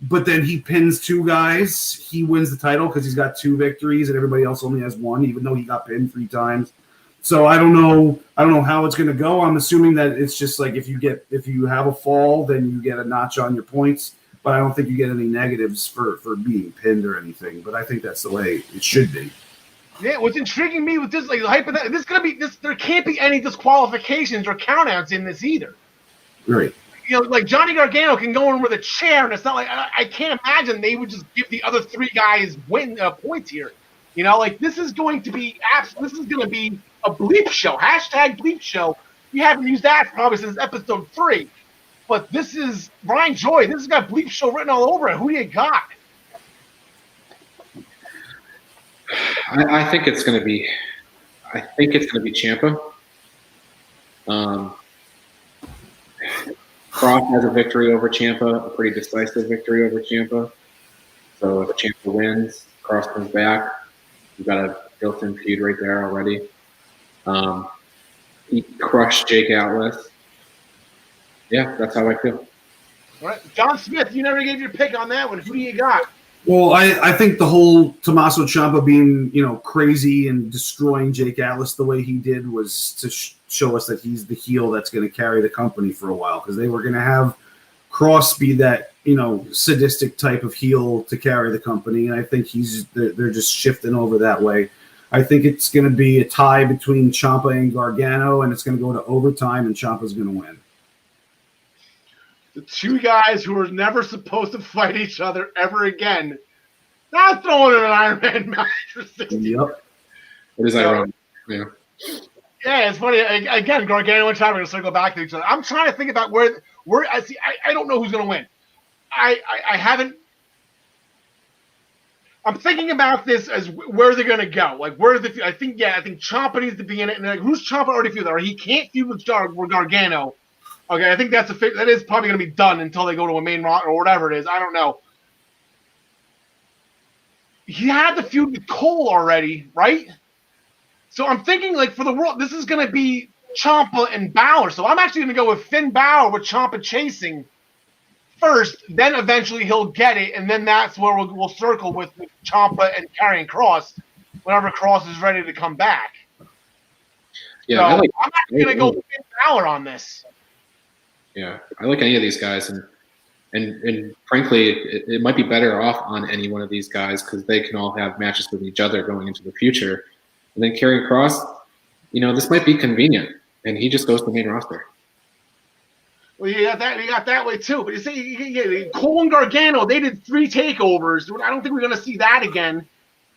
but then he pins 2 guys, he wins the title because he's got 2 victories and everybody else only has 1, even though he got pinned 3 times. So I don't know how it's going to go. I'm assuming that it's just like if you have a fall, then you get a notch on your points. But I don't think you get any negatives for being pinned or anything. But I think that's the way it should be. Yeah, what's intriguing me with this, like, this is gonna be this. There can't be any disqualifications or countouts in this either. Right. You know, like Johnny Gargano can go in with a chair, and it's not like I can't imagine they would just give the other 3 guys points here. You know, like this is going to be This is going to be a bleep show. Hashtag bleep show. We haven't used that probably since episode 3. But this is Brian Joy. This has got bleep show written all over it. Who do you got? I think it's going to be Ciampa. Cross has a victory over Ciampa, a pretty decisive victory over Ciampa. So if Ciampa wins, Cross comes back. You've got a built-in feud right there already. He crushed Jake Atlas. Yeah, that's how I feel. All right, John Smith, you never gave your pick on that one. Who do you got? Well, I think the whole Tommaso Ciampa being, crazy and destroying Jake Atlas the way he did was to show us that he's the heel that's going to carry the company for a while, because they were going to have Cross be that, sadistic type of heel to carry the company, and I think they're just shifting over that way. I think it's going to be a tie between Ciampa and Gargano, and it's going to go to overtime, and Ciampa's going to win. The 2 guys who were never supposed to fight each other ever again. Now throwing in an Iron Man match for 60. Yep. What is ironic? Yeah. Yeah, it's funny. Again, Gargano and Ciampa are going to circle back to each other. I'm trying to think about where I see. I don't know who's going to win. I haven't. I'm thinking about this as where they're going to go. Like, where's the? I think Ciampa needs to be in it. And like, who's Ciampa already feuded? Or he can't feud with Gargano. Okay, I think that is probably going to be done until they go to a main roster or whatever it is. I don't know. He had the feud with Cole already, right? So I'm thinking, like, for the world, this is going to be Ciampa and Balor. So I'm actually going to go with Finn Balor with Ciampa chasing first. Then eventually he'll get it, and then that's where we'll circle with Ciampa and Karrion Kross whenever Kross is ready to come back. Yeah, so I'm actually going to go with Finn Balor on this. Yeah, I like any of these guys, and frankly, it might be better off on any one of these guys because they can all have matches with each other going into the future. And then Karrion Kross, this might be convenient, and he just goes to the main roster. Well, you got that way too. But you see, Cole and Gargano, they did 3 takeovers. I don't think we're going to see that again.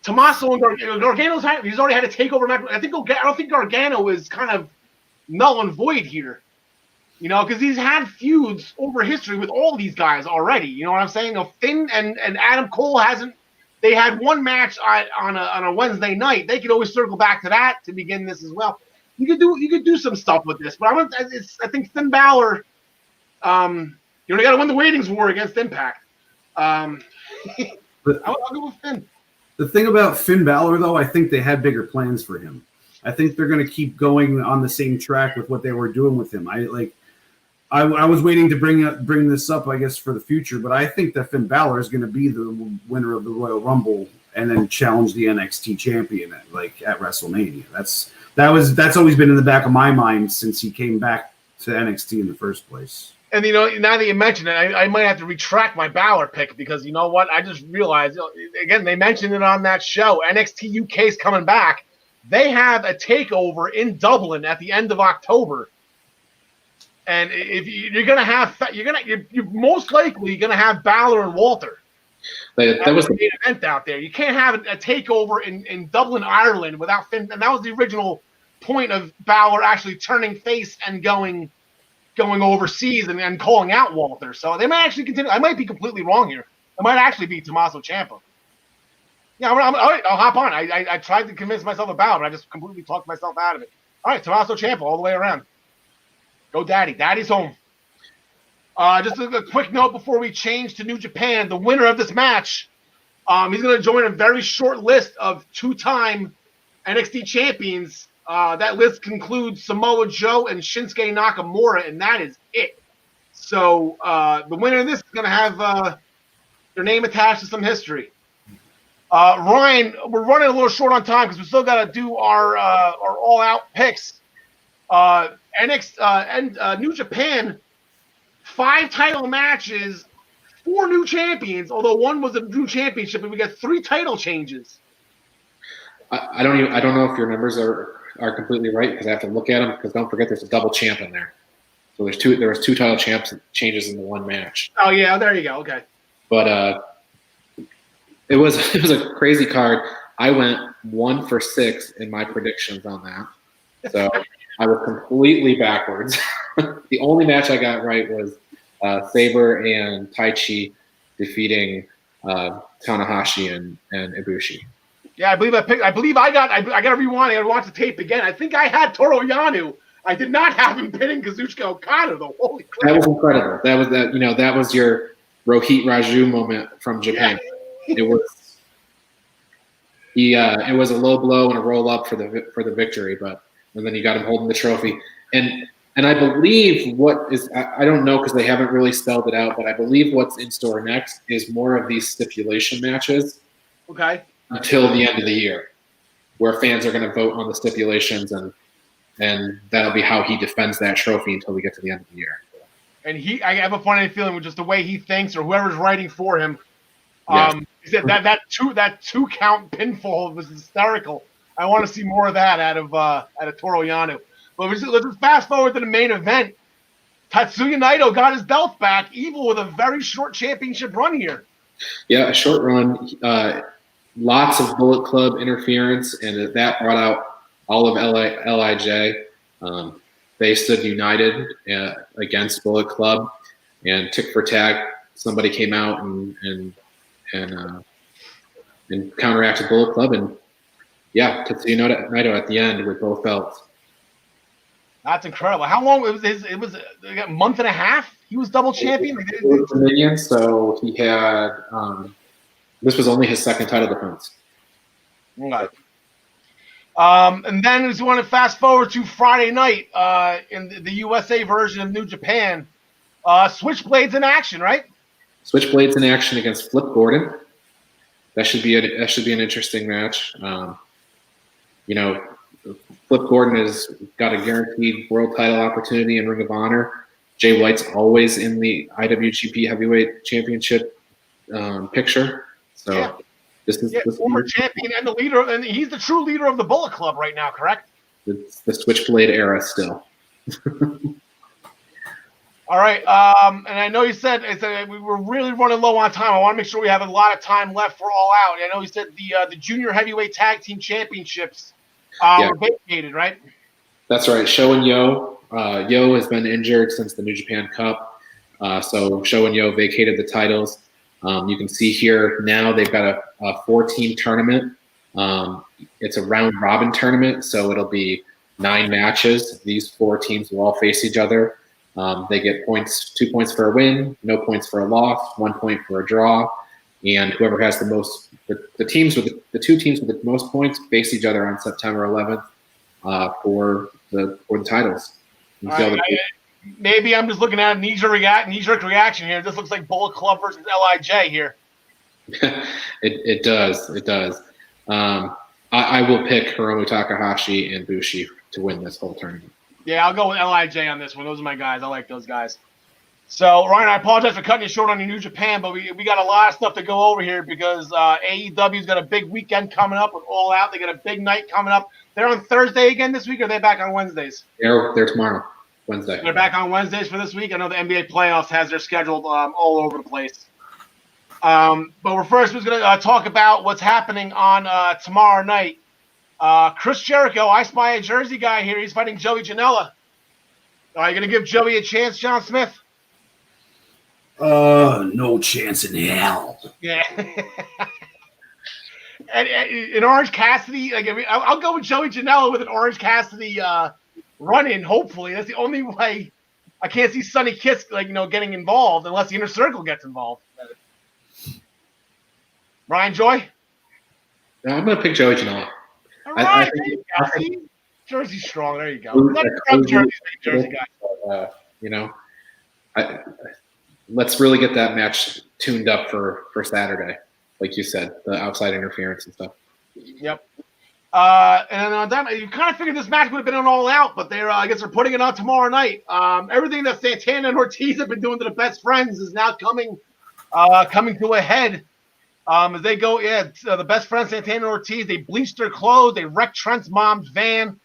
Tommaso and Gargano's he's already had a takeover match. I don't think Gargano is kind of null and void here. You know, because he's had feuds over history with all these guys already. You know what I'm saying? You know, Finn and Adam Cole hasn't. They had one match on a Wednesday night. They could always circle back to that to begin this as well. You could do some stuff with this, but I think Finn Balor. You got to win the ratings war against Impact. I'll go with Finn. The thing about Finn Balor, though, I think they had bigger plans for him. I think they're going to keep going on the same track with what they were doing with him. I was waiting to bring this up, I guess, for the future, but I think that Finn Balor is going to be the winner of the Royal Rumble and then challenge the NXT champion at WrestleMania. That's always been in the back of my mind since he came back to NXT in the first place. And you know, now that you mention it, I might have to retract my Balor pick because you know what? I just realized again they mentioned it on that show. NXT UK is coming back. They have a takeover in Dublin at the end of October, and if you're most likely gonna have Balor and Walter. That was the main event out there. You can't have a takeover in Dublin, Ireland, without Finn. And that was the original point of Balor actually turning face and going overseas and calling out Walter. So they might actually continue. I might be completely wrong here. It might actually be Tommaso Ciampa. Yeah, all right, I'll hop on. I tried to convince myself about it, but I just completely talked myself out of it. All right, Tommaso Ciampa all the way around. Go Daddy. Daddy's home. Just a quick note before we change to New Japan. The winner of this match, he's going to join a very short list of two-time NXT champions. That list concludes Samoa Joe and Shinsuke Nakamura, and that is it. So the winner of this is going to have their name attached to some history. Ryan, we're running a little short on time because we still got to do our all-out picks. New Japan, 5 title matches, 4 new champions. Although one was a new championship, and we got 3 title changes. I don't know if your numbers are completely right because I have to look at them because don't forget there's a double champ in there. So there was 2 title changes in the one match. Oh yeah, there you go. Okay. But it was a crazy card. I went 1 for 6 in my predictions on that. So I was completely backwards. The only match I got right was Sabre and Taichi defeating Tanahashi and Ibushi. Yeah, I believe I got to rewind. I got to watch the tape again. I think I had Toru Yano. I did not have him pinning Kazuchika Okada though. Holy crap! That was incredible. That was your Rohit Raju moment from Japan. Yeah. It was a low blow and a roll up for the victory, and then you got him holding the trophy. And I believe I don't know because they haven't really spelled it out, but I believe what's in store next is more of these stipulation matches. Okay. Until the end of the year, where fans are going to vote on the stipulations, and that'll be how he defends that trophy until we get to the end of the year. And I have a funny feeling with just the way he thinks or whoever's writing for him. He said that 2 count pinfall was hysterical. I want to see more of that out of Toru Yano. But let's just fast forward to the main event. Tatsuya Naito got his belt back, Evil with a very short championship run here. Yeah, a short run. Lots of Bullet Club interference, and that brought out all of LIJ. They stood united against Bullet Club, and tick for tack, somebody came out and counteracted Bullet Club, and yeah, Tatsuya Naito at the end with both belts. That's incredible. How long it was a month and a half? He was double champion. It was Dominion, so he had. This was only his second title defense. Okay. And then if you want to fast forward to Friday night in the USA version of New Japan, Switchblades in action, right? Switchblades in action against Flip Gordon. That should be an interesting match. Flip Gordon has got a guaranteed world title opportunity in Ring of Honor. Jay White's always in the IWGP Heavyweight Championship picture. So yeah. This former champion and the leader, and he's the true leader of the Bullet Club right now, correct? It's the Switchblade era still. All right, and I know you said we were really running low on time. I want to make sure we have a lot of time left for All Out. I know you said the Junior Heavyweight Tag Team Championships were vacated, right? That's right. Sho and Yo Yo has been injured since the New Japan Cup, so Sho and Yo vacated the titles. You can see here now they've got a 4-team tournament. It's a round-robin tournament, so it'll be 9 matches. These 4 teams will all face each other. They get points, 2 points for a win, no points for a loss, 1 point for a draw, and whoever has the most, the 2 teams with the most points face each other on September 11th for the titles. Maybe I'm just looking at a knee-jerk reaction here. This looks like Bullet Club versus LIJ here. It does. I will pick Hiromu Takahashi and Bushi to win this whole tournament. Yeah, I'll go with LIJ on this one. Those are my guys. I like those guys. So, Ryan, I apologize for cutting you short on your New Japan, but we got a lot of stuff to go over here because AEW's got a big weekend coming up with All Out. They got a big night coming up. They're on Thursday again this week, or are they back on Wednesdays? They're tomorrow, Wednesday. They're back on Wednesdays for this week. I know the NBA playoffs has their scheduled all over the place. But we're first going to talk about what's happening on tomorrow night. Chris Jericho, I spy a Jersey guy here. He's fighting Joey Janela. Are you going to give Joey a chance, John Smith? No chance in hell. Yeah. and Orange Cassidy, I'll go with Joey Janela with an Orange Cassidy run-in, hopefully. That's the only way. I can't see Sonny Kiss getting involved unless the Inner Circle gets involved. Ryan Joy? No, I'm going to pick Joey Janela. All right, Jersey's strong. There you go. Jersey guy. Let's really get that match tuned up for Saturday, like you said, the outside interference and stuff. Yep. And you kind of figured this match would have been an All Out, but I guess they're putting it on tomorrow night. Everything that Santana and Ortiz have been doing to the Best Friends is now coming to a head. As they go, the Best Friends, Santana and Ortiz, they bleached their clothes. They wrecked Trent's mom's van.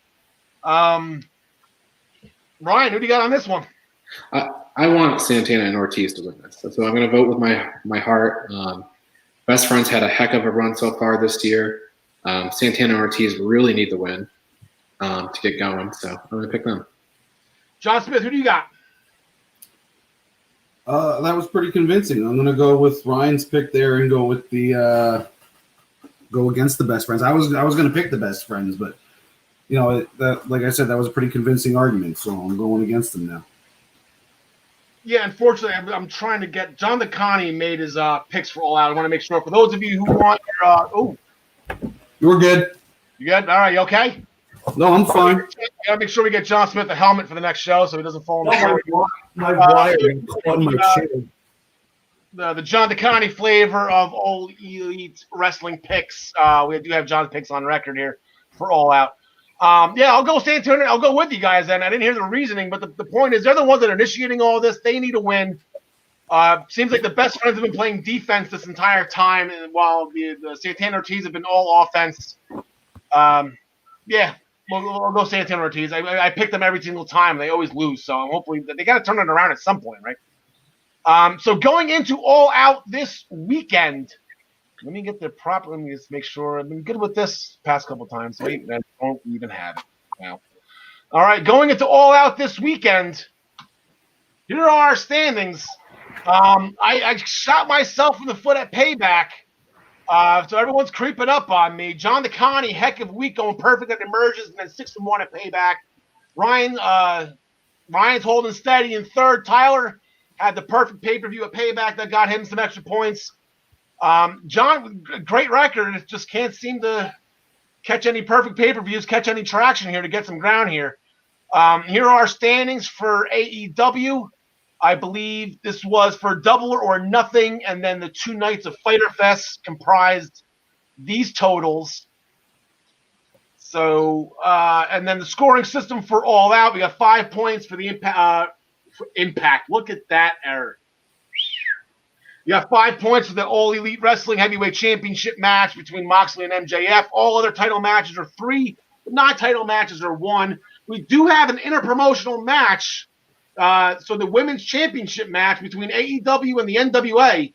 Ryan, who do you got on this one? I want Santana and Ortiz to win this. So I'm going to vote with my heart. Best Friends had a heck of a run so far this year. Santana and Ortiz really need the win to get going. So I'm going to pick them. John Smith, who do you got? That was pretty convincing. I'm going to go with Ryan's pick there and go with the go against the Best Friends. I was going to pick the Best Friends, but like I said, that was a pretty convincing argument. So I'm going against them now. Yeah, unfortunately, I'm trying to get John DeConnie made his picks for All Out. I want to make sure for those of you who want your You're good. You good? All right, you okay? No, I'm fine. Gotta make sure we get John Smith a helmet for the next show so he doesn't fall in the my wiring on my chin. The John DeConnie flavor of All Elite Wrestling picks. We do have John's picks on record here for All Out. I'll go Santana. I'll go with you guys then. I didn't hear the reasoning, but the point is they're the ones that are initiating all this. They need a win. Seems like the Best Friends have been playing defense this entire time, and while the Santana Ortiz have been all offense. We'll go Santana Ortiz. I pick them every single time. They always lose, so hopefully they got to turn it around at some point, right? So going into All Out this weekend, let me get the proper. Let me just make sure I've been good with this past couple times. Wait, I don't even have it now. All right, going into All Out this weekend. Here are our standings. I shot myself in the foot at Payback. So everyone's creeping up on me. John DeConnie, heck of a week, going perfect at Emerges, and then 6-1 at Payback. Ryan's holding steady in third. Tyler had the perfect pay-per-view at Payback that got him some extra points. John, great record, just can't seem to catch any perfect pay-per-views, catch any traction here to get some ground here. Here are our standings for AEW. I believe this was for Double or Nothing, and then the 2 nights of Fyter Fest comprised these totals. So, and then the scoring system for All Out, we got 5 points for the Impact. Look at that error. You got 5 points for the All Elite Wrestling Heavyweight Championship match between Moxley and MJF. All other title matches are 3. Non-title matches are 1. We do have an interpromotional match. So the women's championship match between AEW and the NWA,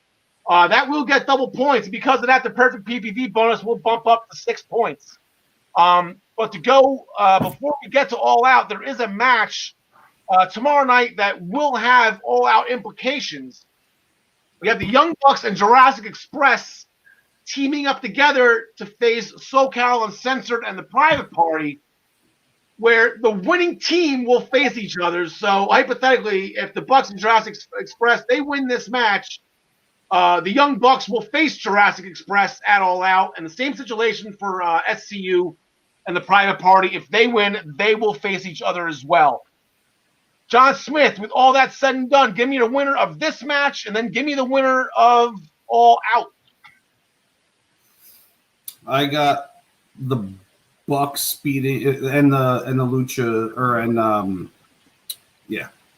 that will get double points. Because of that, the perfect PPV bonus will bump up to 6 points. But to go before we get to All Out, there is a match tomorrow night that will have all-out implications. We have the Young Bucks and Jurassic Express teaming up together to face SoCal Uncensored and the Private Party, where the winning team will face each other. So hypothetically, if the Bucks and Jurassic Express, they win this match, the Young Bucks will face Jurassic Express at All Out, and the same situation for SCU and the Private Party. If they win, they will face each other as well. John Smith, with all that said and done, give me the winner of this match, and then give me the winner of All Out. I got the Bucks beating and the Lucha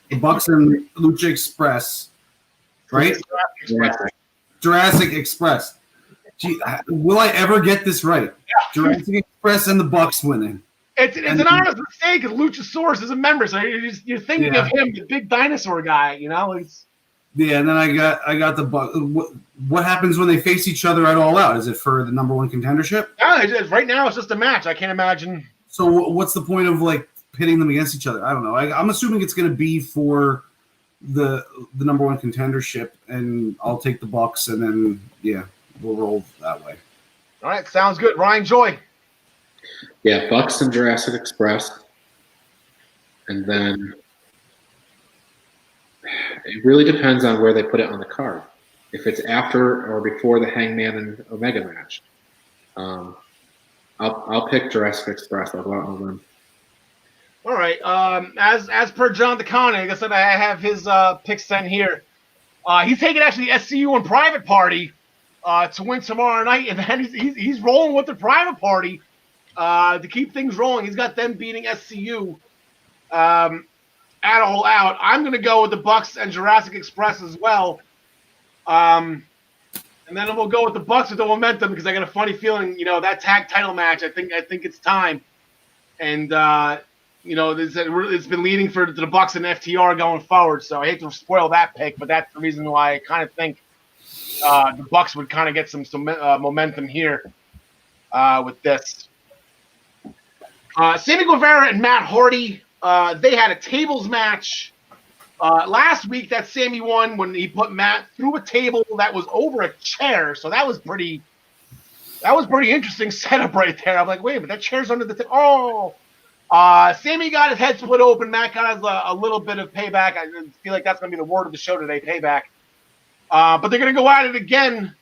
the Bucks and Lucha Express, right? Jurassic Express. Gee, will I ever get this right? Yeah. Jurassic Express and the Bucks winning. It's an honest mistake because Luchasaurus is a member, so you're thinking of him, the big dinosaur guy. You know, and then I got the Bucks. What happens when they face each other at All Out? Is it for the number one contendership? Yeah, right now it's just a match. I can't imagine. So what's the point of like pitting them against each other? I don't know. I'm assuming it's going to be for the number one contendership, and I'll take the Bucks, and then we'll roll that way. All right, sounds good. Ryan Joy. Yeah, Bucks and Jurassic Express. And then it really depends on where they put it on the card. If it's after or before the Hangman and Omega match, I'll pick Jurassic Express. I'll go out on a limb. All right. As per John DeConnick, like I said, I have his picks sent here. He's taking actually SCU and Private Party to win tomorrow night, and then he's rolling with the Private Party to keep things rolling. He's got them beating SCU at All Out. I'm going to go with the Bucks and Jurassic Express as well. And then we'll go with the Bucks with the momentum because I got a funny feeling, that tag title match. I think it's time, and it's been leading for the Bucks and FTR going forward. So I hate to spoil that pick, but that's the reason why I kind of think the Bucks would kind of get some momentum here with this. Sammy Guevara and Matt Hardy, they had a tables match last week that Sammy won when he put Matt through a table that was over a chair. So that was pretty interesting setup right there. I'm like, wait, but that chair's under the table. Sammy got his head split open. Matt got a little bit of payback. I feel like that's going to be the word of the show today, payback. But they're going to go at it again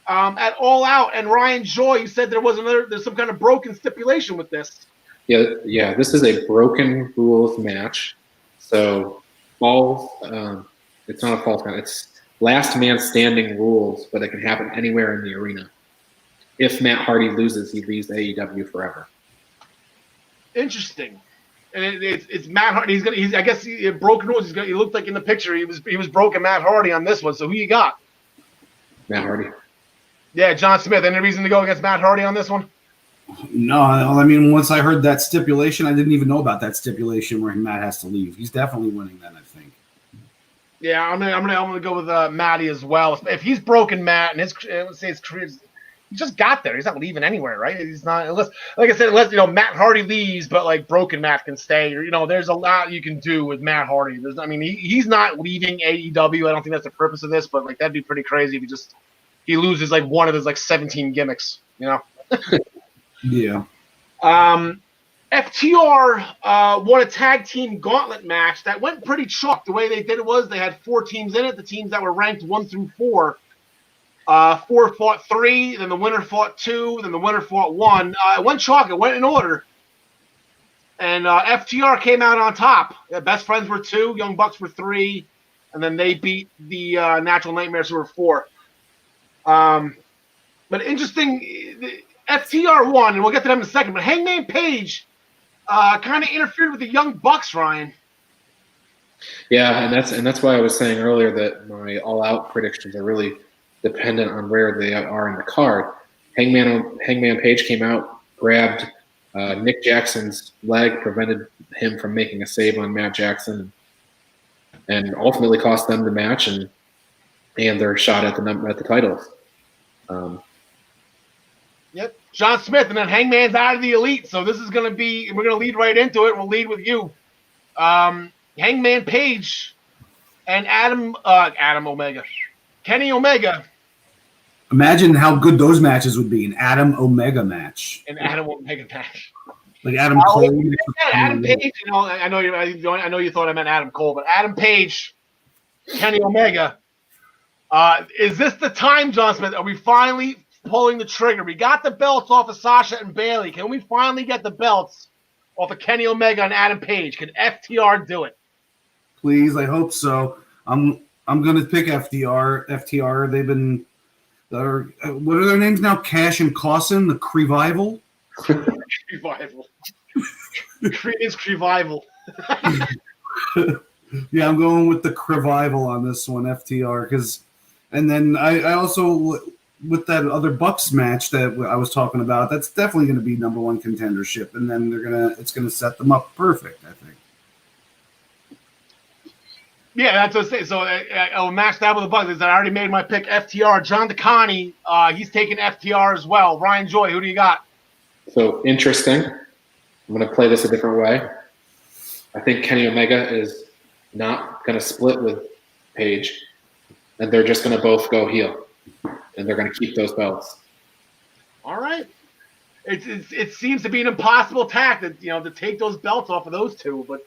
at All Out. And Ryan Joy, you said there's some kind of broken stipulation with this. Yeah. This is a broken rules match. So it's not a false count. It's last man standing rules, but it can happen anywhere in the arena. If Matt Hardy loses, he leaves AEW forever. Interesting. And it's Matt Hardy. I guess broken rules. He looked like in the picture he was broken Matt Hardy on this one. So who you got? Matt Hardy. Yeah, John Smith. Any reason to go against Matt Hardy on this one? No, I mean, once I heard that stipulation, I didn't even know about that stipulation where Matt has to leave. He's definitely winning then, I think. Yeah, I'm gonna go with Matty as well. If he's broken Matt and his career, he just got there. He's not leaving anywhere, right? He's not unless Matt Hardy leaves, but like broken Matt can stay. Or there's a lot you can do with Matt Hardy. He's not leaving AEW. I don't think that's the purpose of this, but like that'd be pretty crazy if he loses like one of his like 17 gimmicks. Yeah. FTR won a tag team gauntlet match that went pretty chalk. The way they did it was they had 4 teams in it. The teams that were ranked 1 through 4. 4 fought 3, then the winner fought 2, then the winner fought 1. It went chalk. It went in order. And FTR came out on top. Best Friends were 2, Young Bucks were 3, and then they beat the Natural Nightmares who were 4. But interesting, FTR won, and we'll get to them in a second. But Hangman Page kind of interfered with the Young Bucks, Ryan. Yeah, and that's why I was saying earlier that my all-out predictions are really dependent on where they are in the card. Hangman Page came out, grabbed Nick Jackson's leg, prevented him from making a save on Matt Jackson, and ultimately cost them the match and their shot at the titles. Yep, John Smith, and then Hangman's out of the Elite, so this is going to be – we're going to lead right into it. We'll lead with you. Hangman Page and Kenny Omega. Imagine how good those matches would be, an Adam Omega match. An Adam Omega match. Like Adam Cole. Adam Page, I know you thought I meant Adam Cole, but Adam Page, Kenny Omega. Is this the time, John Smith? Are we finally pulling the trigger? We got the belts off of Sasha and Bayley. Can we finally get the belts off of Kenny Omega and Adam Page? Can FTR do it? Please, I hope so. I'm gonna pick FTR. FTR. They've been. What are their names now? Cash and Clausen, the Crevival. Crevival. Creedence Crevival. Yeah, I'm going with the Crevival on this one, FTR, and then I also with that other Bucks match that I was talking about, that's definitely going to be number one contendership, and then it's gonna set them up perfect, I think. Yeah, that's what I say. So I'll match that with the Bucks. I already made my pick, FTR. John DeConnie, he's taking FTR as well. Ryan Joy, who do you got? So interesting. I'm going to play this a different way. I think Kenny Omega is not going to split with Page, and they're just going to both go heel, and they're going to keep those belts. All right. It seems to be an impossible task to take those belts off of those two, but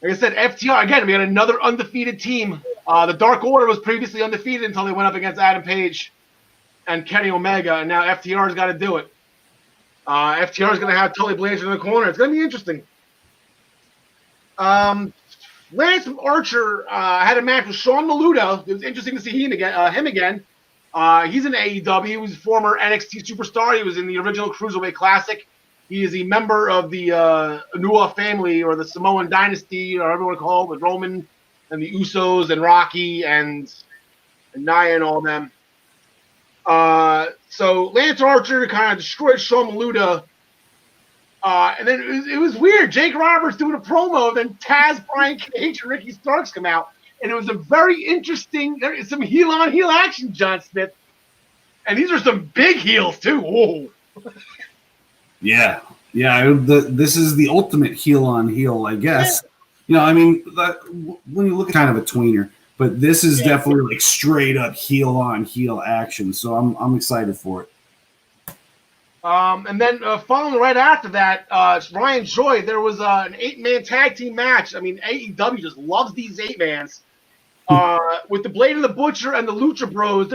like I said, FTR, again, we had another undefeated team. The Dark Order was previously undefeated until they went up against Adam Page and Kenny Omega, and now FTR's got to do it. FTR's going to have Tully Blanchard in the corner. It's going to be interesting. Lance Archer had a match with Sean Maluda. It was interesting to see him again. He's in AEW. He was a former NXT superstar. He was in the original Cruiserweight Classic. He is a member of the Anua family, or the Samoan dynasty, or whatever you want to call it, with Roman and the Usos and Rocky and Nia and all them. So Lance Archer kind of destroyed Sean Maluda. And then it was weird. Jake Roberts doing a promo, then Taz, Brian Cage, and Ricky Starks come out. And it was a very interesting, there is some heel-on-heel action, John Smith. And these are some big heels, too. Whoa. Yeah. This is the ultimate heel on heel, I guess. Yeah. When you look at kind of a tweener, but this is definitely like straight up heel on heel action. So I'm excited for it. And then following right after that, Ryan Joy, there was an 8-man tag team match. I mean, AEW just loves these 8-mans. With the Blade and the Butcher and the Lucha Bros,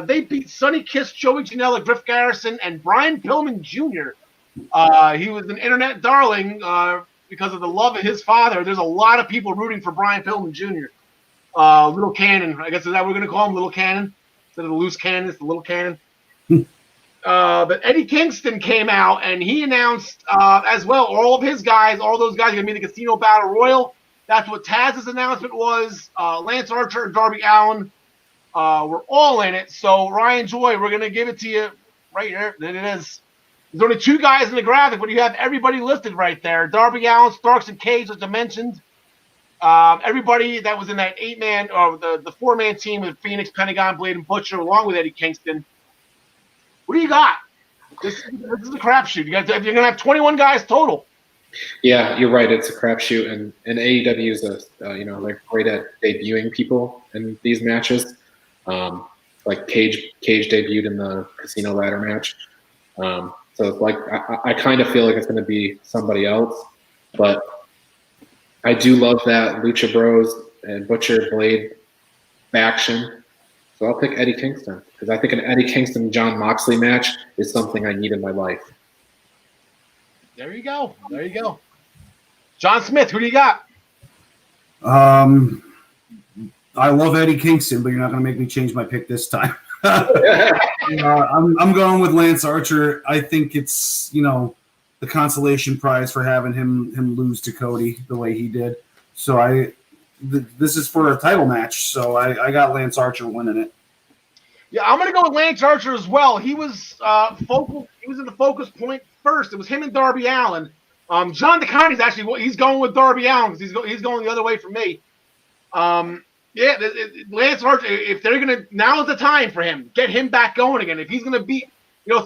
they beat Sonny Kiss, Joey Janela, Griff Garrison, and Brian Pillman Jr. He was an internet darling because of the love of his father. There's a lot of people rooting for Brian Pillman Jr. Little Cannon, I guess is that what we're going to call him, Little Cannon? Instead of the loose cannon, it's the Little Cannon. But Eddie Kingston came out, and he announced as well, all those guys are going to be in the Casino Battle Royal. That's what Taz's announcement was. Lance Archer and Darby Allin were all in it. So, Ryan Joy, we're going to give it to you right here. There it is. There's only 2 guys in the graphic, but you have everybody listed right there. Darby Allin, Starks, and Cage, as I mentioned. Everybody that was in that 8-man or the 4-man team with Phoenix, Pentagon, Blade, and Butcher, along with Eddie Kingston. What do you got? This is a crapshoot. You're going to have 21 guys total. Yeah, you're right. It's a crapshoot, and AEW is they're great at debuting people in these matches. Like Cage debuted in the Casino Ladder match. So it's like I kind of feel like it's going to be somebody else, but I do love that Lucha Bros and Butcher Blade faction. So I'll pick Eddie Kingston because I think an Eddie Kingston John Moxley match is something I need in my life. There you go. John Smith, who do you got? I love Eddie Kingston, but you're not going to make me change my pick this time. I'm going with Lance Archer. I think it's the consolation prize for having him lose to Cody the way he did. So this is for a title match, so I got Lance Archer winning it. Yeah, I'm going to go with Lance Archer as well. He was focal. He was in the focus point first. It was him and Darby Allin. John DeConnie's actually he's going with Darby Allin because he's going the other way from me. Lance Archer. If they're going to, now is the time for him. Get him back going again. If he's going to beat,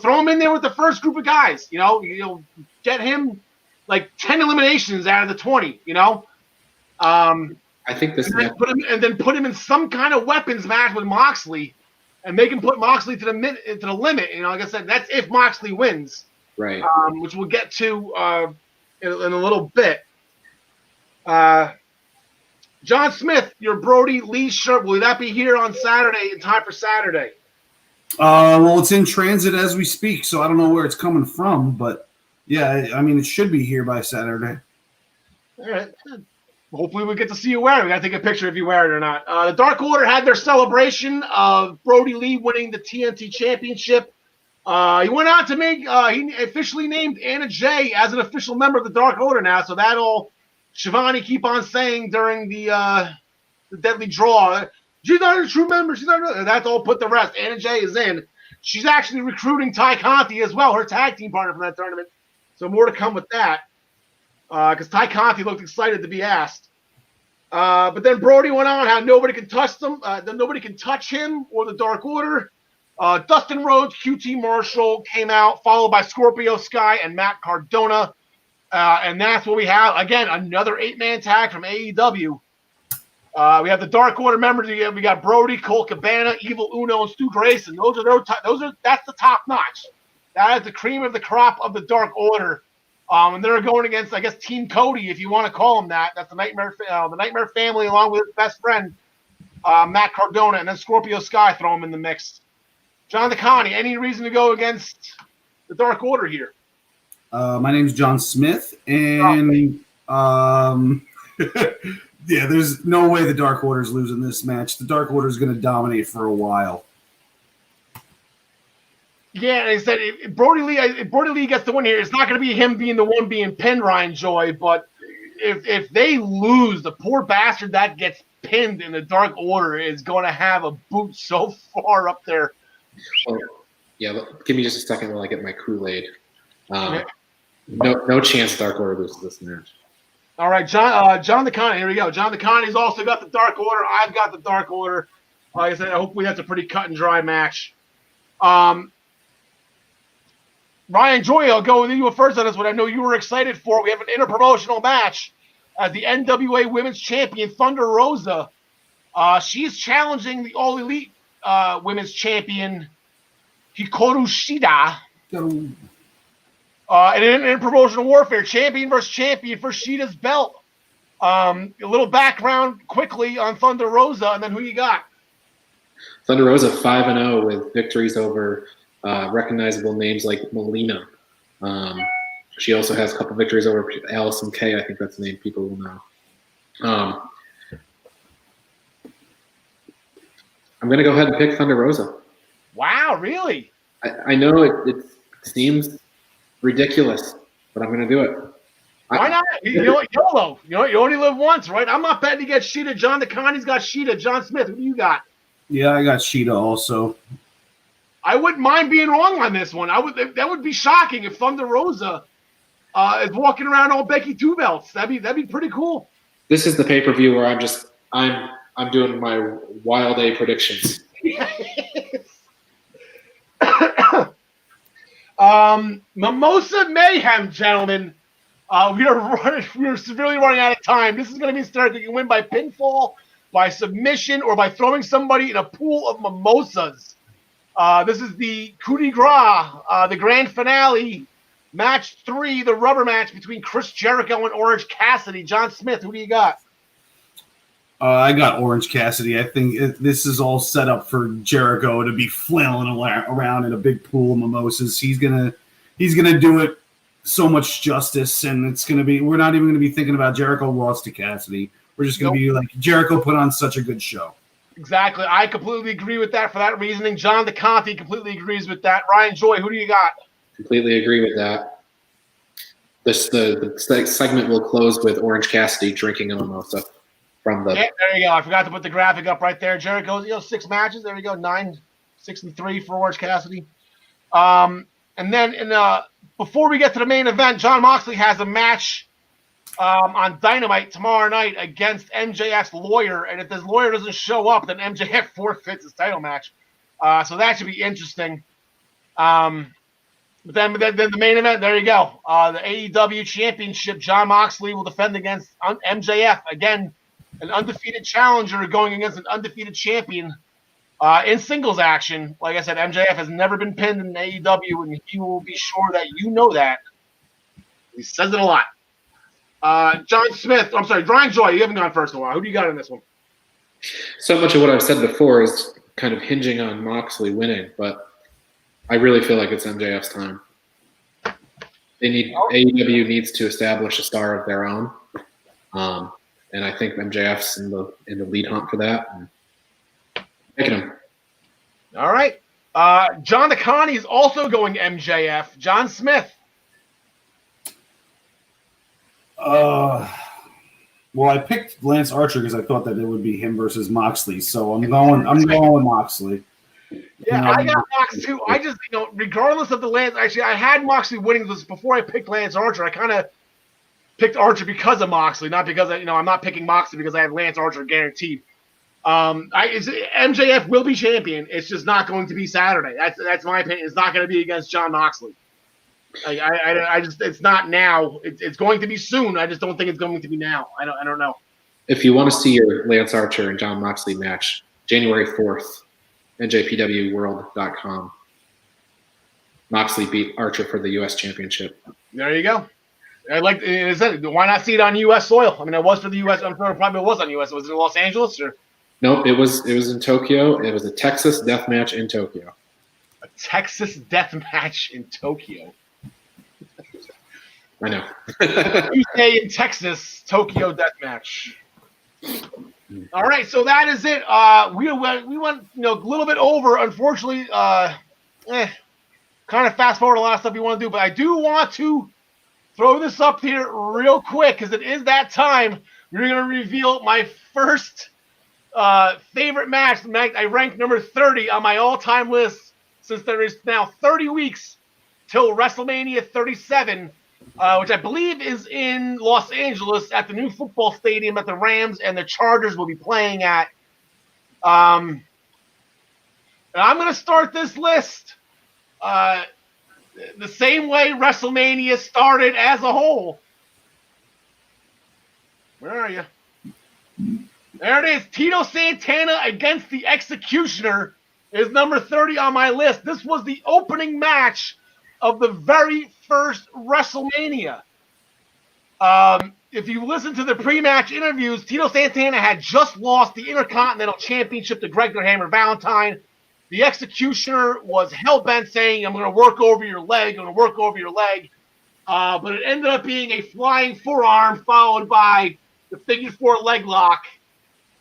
throw him in there with the first group of guys. Get him like 10 eliminations out of the 20. I think this and then put him in some kind of weapons match with Moxley, and make him put Moxley to the limit. Like I said, that's if Moxley wins, right? Which we'll get to in a little bit. John Smith, your Brody Lee shirt, will that be here on Saturday in time for Saturday? Well, it's in transit as we speak, so I don't know where it's coming from, but yeah, I mean, it should be here by Saturday. All right. Hopefully we get to see you wear it. We got to take a picture if you wear it or not. The Dark Order had their celebration of Brody Lee winning the TNT Championship. He went on to make he officially named Anna Jay as an official member of the Dark Order now, so that'll Shivani keep on saying during the Deadly Draw. She's not a true member. She's not. That's all put to rest. Anna Jay is in. She's actually recruiting Ty Conti as well, her tag team partner from that tournament. So more to come with that. Because Ty Conti looked excited to be asked. But then Brody went on how nobody can touch them. Nobody can touch him or the Dark Order. Dustin Rhodes, QT Marshall came out, followed by Scorpio Sky and Matt Cardona. And that's what we have. Again, another 8-man tag from AEW. We have the Dark Order members. We got Brody, Cole Cabana, Evil Uno, and Stu Grayson. That's the top notch. That is the cream of the crop of the Dark Order. And they're going against, I guess, Team Cody, if you want to call him that. That's the Nightmare family, along with his best friend, Matt Cardona, and then Scorpio Sky. Throw him in the mix. John DeConnie, any reason to go against the Dark Order here? My name's John Smith, and yeah, there's no way the Dark Order's losing this match. The Dark Order's going to dominate for a while. Yeah, they said if Brody Lee gets the win here, it's not going to be him being the one being pinned, Ryan Joy. But if they lose, the poor bastard that gets pinned in the Dark Order is going to have a boot so far up there. Oh, yeah, give me just a second while I get my Kool-Aid. No chance Dark Order loses this match. All right, John DeConnie, here we go. John DeConnie's also got the Dark Order. I've got the Dark Order. Like I said, hopefully that's a pretty cut and dry match. Ryan Joy, I'll go with you first on this one. I know you were excited for it. We have an interpromotional match as the NWA Women's Champion, Thunder Rosa. She's challenging the All Elite Women's Champion, Hikaru Shida. And in promotional warfare, champion versus champion for Shida's belt. A little background quickly on Thunder Rosa, and then who you got? Thunder Rosa 5-0 with victories over recognizable names like Melina. She also has a couple victories over Allison Kay. I think that's the name people will know. I'm going to go ahead and pick Thunder Rosa. Wow, really? I know it seems ridiculous, but I'm going to do it. Why not? You know what, YOLO. You only live once, right? I'm not betting against Shida. John DeConnie's got Shida. John Smith, who do you got? Yeah, I got Shida also. I wouldn't mind being wrong on this one. That would be shocking if Thunder Rosa is walking around all Becky Two Belts. That'd be pretty cool. This is the pay-per-view where I'm doing my wild A predictions. Mimosa Mayhem, gentlemen. We are severely running out of time. This is going to be started. You can win by pinfall, by submission, or by throwing somebody in a pool of mimosas. This is the coup de grace, the grand finale, match 3, the rubber match between Chris Jericho and Orange Cassidy. John Smith, who do you got? I got Orange Cassidy. I think this is all set up for Jericho to be flailing around in a big pool of mimosas. He's gonna do it so much justice, and it's gonna be. We're not even gonna be thinking about Jericho lost to Cassidy. We're just gonna be like, Jericho put on such a good show. Exactly. I completely agree with that for that reasoning. John DeContie completely agrees with that. Ryan Joy, who do you got? Completely agree with that. The segment will close with Orange Cassidy drinking a mimosa from the. Yeah, there you go. I forgot to put the graphic up right there. Jericho's 6 matches. There we go. 9-6-3 for Orange Cassidy. And then before we get to the main event, Jon Moxley has a match on Dynamite tomorrow night against MJF's lawyer. And if this lawyer doesn't show up, then MJF forfeits his title match. So that should be interesting. But then the main event, there you go. The AEW Championship, Jon Moxley will defend against MJF. Again, an undefeated challenger going against an undefeated champion in singles action. Like I said, MJF has never been pinned in AEW, and he will be sure that you know that. He says it a lot. Brian Joy, you haven't gone first in a while. Who do you got in this one? So much of what I've said before is kind of hinging on Moxley winning, but I really feel like it's MJF's time. AEW needs to establish a star of their own, and I think MJF's in the lead hunt for that. And picking him. All right, John DeConnie is also going MJF. John Smith. Well, I picked Lance Archer because I thought that it would be him versus Moxley, so I'm going with Moxley. Yeah, I got Mox too. I just, regardless of the Lance, actually, I had Moxley winning this before I picked Lance Archer. I kind of picked Archer because of Moxley, not because I'm not picking Moxley because I have Lance Archer guaranteed. MJF will be champion. It's just not going to be Saturday. That's my opinion. It's not going to be against Jon Moxley. I just, it's not now. It's going to be soon. I just don't think it's going to be now. I don't know. If you want to see your Lance Archer and Jon Moxley match, January 4th. NJPWWorld.com. Moxley beat Archer for the U.S. Championship. There you go. Why not see it on U.S. soil? I mean, it was for the U.S. I'm sure it probably was on U.S. Was it in Los Angeles or? Nope, it was in Tokyo. It was a Texas death match in Tokyo. A Texas death match in Tokyo. I know. You say in Texas, Tokyo death match. All right, so that is it. We went a little bit over. Unfortunately, kind of fast forward a lot of stuff we want to do, but I do want to throw this up here real quick because it is that time. We're going to reveal my first favorite match. I ranked number 30 on my all-time list since there is now 30 weeks till WrestleMania 37. Which I believe is in Los Angeles at the new football stadium that the Rams and the Chargers will be playing at. And I'm going to start this list the same way WrestleMania started as a whole. Where are you? There it is. Tito Santana against the Executioner is number 30 on my list. This was the opening match of the very first WrestleMania. If you listen to the pre-match interviews, Tito Santana had just lost the Intercontinental Championship to Greg the Hammer Valentine. The Executioner was hell-bent saying, I'm going to work over your leg, but it ended up being a flying forearm followed by the figure four leg lock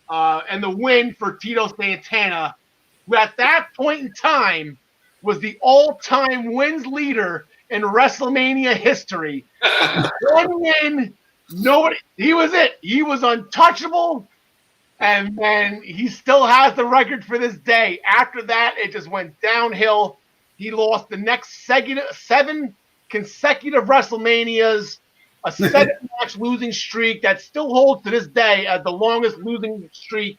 and the win for Tito Santana, who at that point in time was the all-time wins leader in WrestleMania history. One win, he was it. He was untouchable, and then he still has the record for this day. After that, it just went downhill. He lost the next 7 consecutive WrestleManias, a 7-match losing streak that still holds to this day as the longest losing streak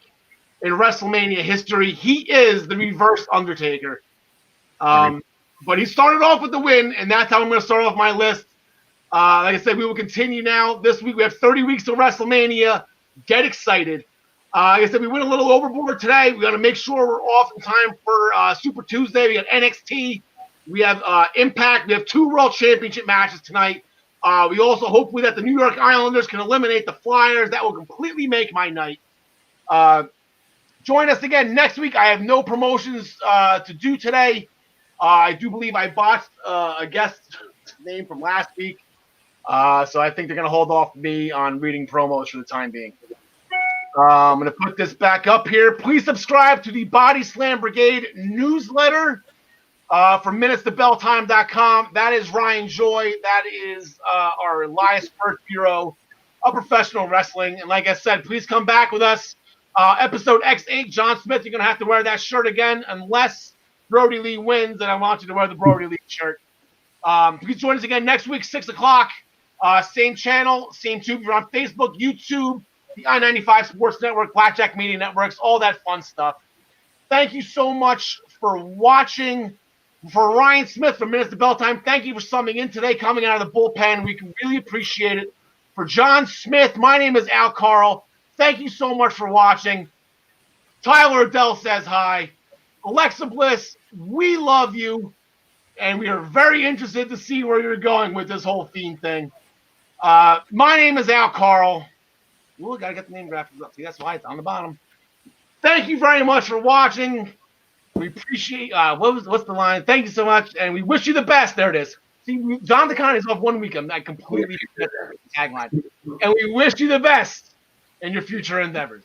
in WrestleMania history. He is the reverse Undertaker. But he started off with the win, and that's how I'm going to start off my list. Like I said, we will continue now. This week we have 30 weeks to WrestleMania. Get excited. Like I said, we went a little overboard today. We got to make sure we're off in time for Super Tuesday. We got NXT. We have Impact. We have 2 World Championship matches tonight. We also hopefully that the New York Islanders can eliminate the Flyers. That will completely make my night. Join us again next week. I have no promotions to do today. I do believe I botched a guest name from last week. So I think they're going to hold off me on reading promos for the time being. I'm going to put this back up here. Please subscribe to the Body Slam Brigade newsletter from minutestobelltime.com. That is Ryan Joy. That is our Elias First Bureau of Professional Wrestling. And like I said, please come back with us. Episode X8, John Smith, you're going to have to wear that shirt again unless Brody Lee wins, and I want you to wear the Brody Lee shirt. Please join us again next week, 6 o'clock. Same channel, same tube. We're on Facebook, YouTube, the I-95 Sports Network, Blackjack Media Networks, all that fun stuff. Thank you so much for watching. For Ryan Smith from Minutes to Bell Time, thank you for summing in today, coming out of the bullpen. We can really appreciate it. For John Smith, my name is Al Karl. Thank you so much for watching. Tyler Adelle says hi. Alexa Bliss, we love you, and we are very interested to see where you're going with this whole Fiend thing. My name is Al Karl. Ooh, gotta get the name graphics up. See, that's why it's on the bottom. Thank you very much for watching. We appreciate what's the line? Thank you so much, and we wish you the best. There it is. See, John DeCon is off 1 week. I completely forget the tagline. And we wish you the best in your future endeavors.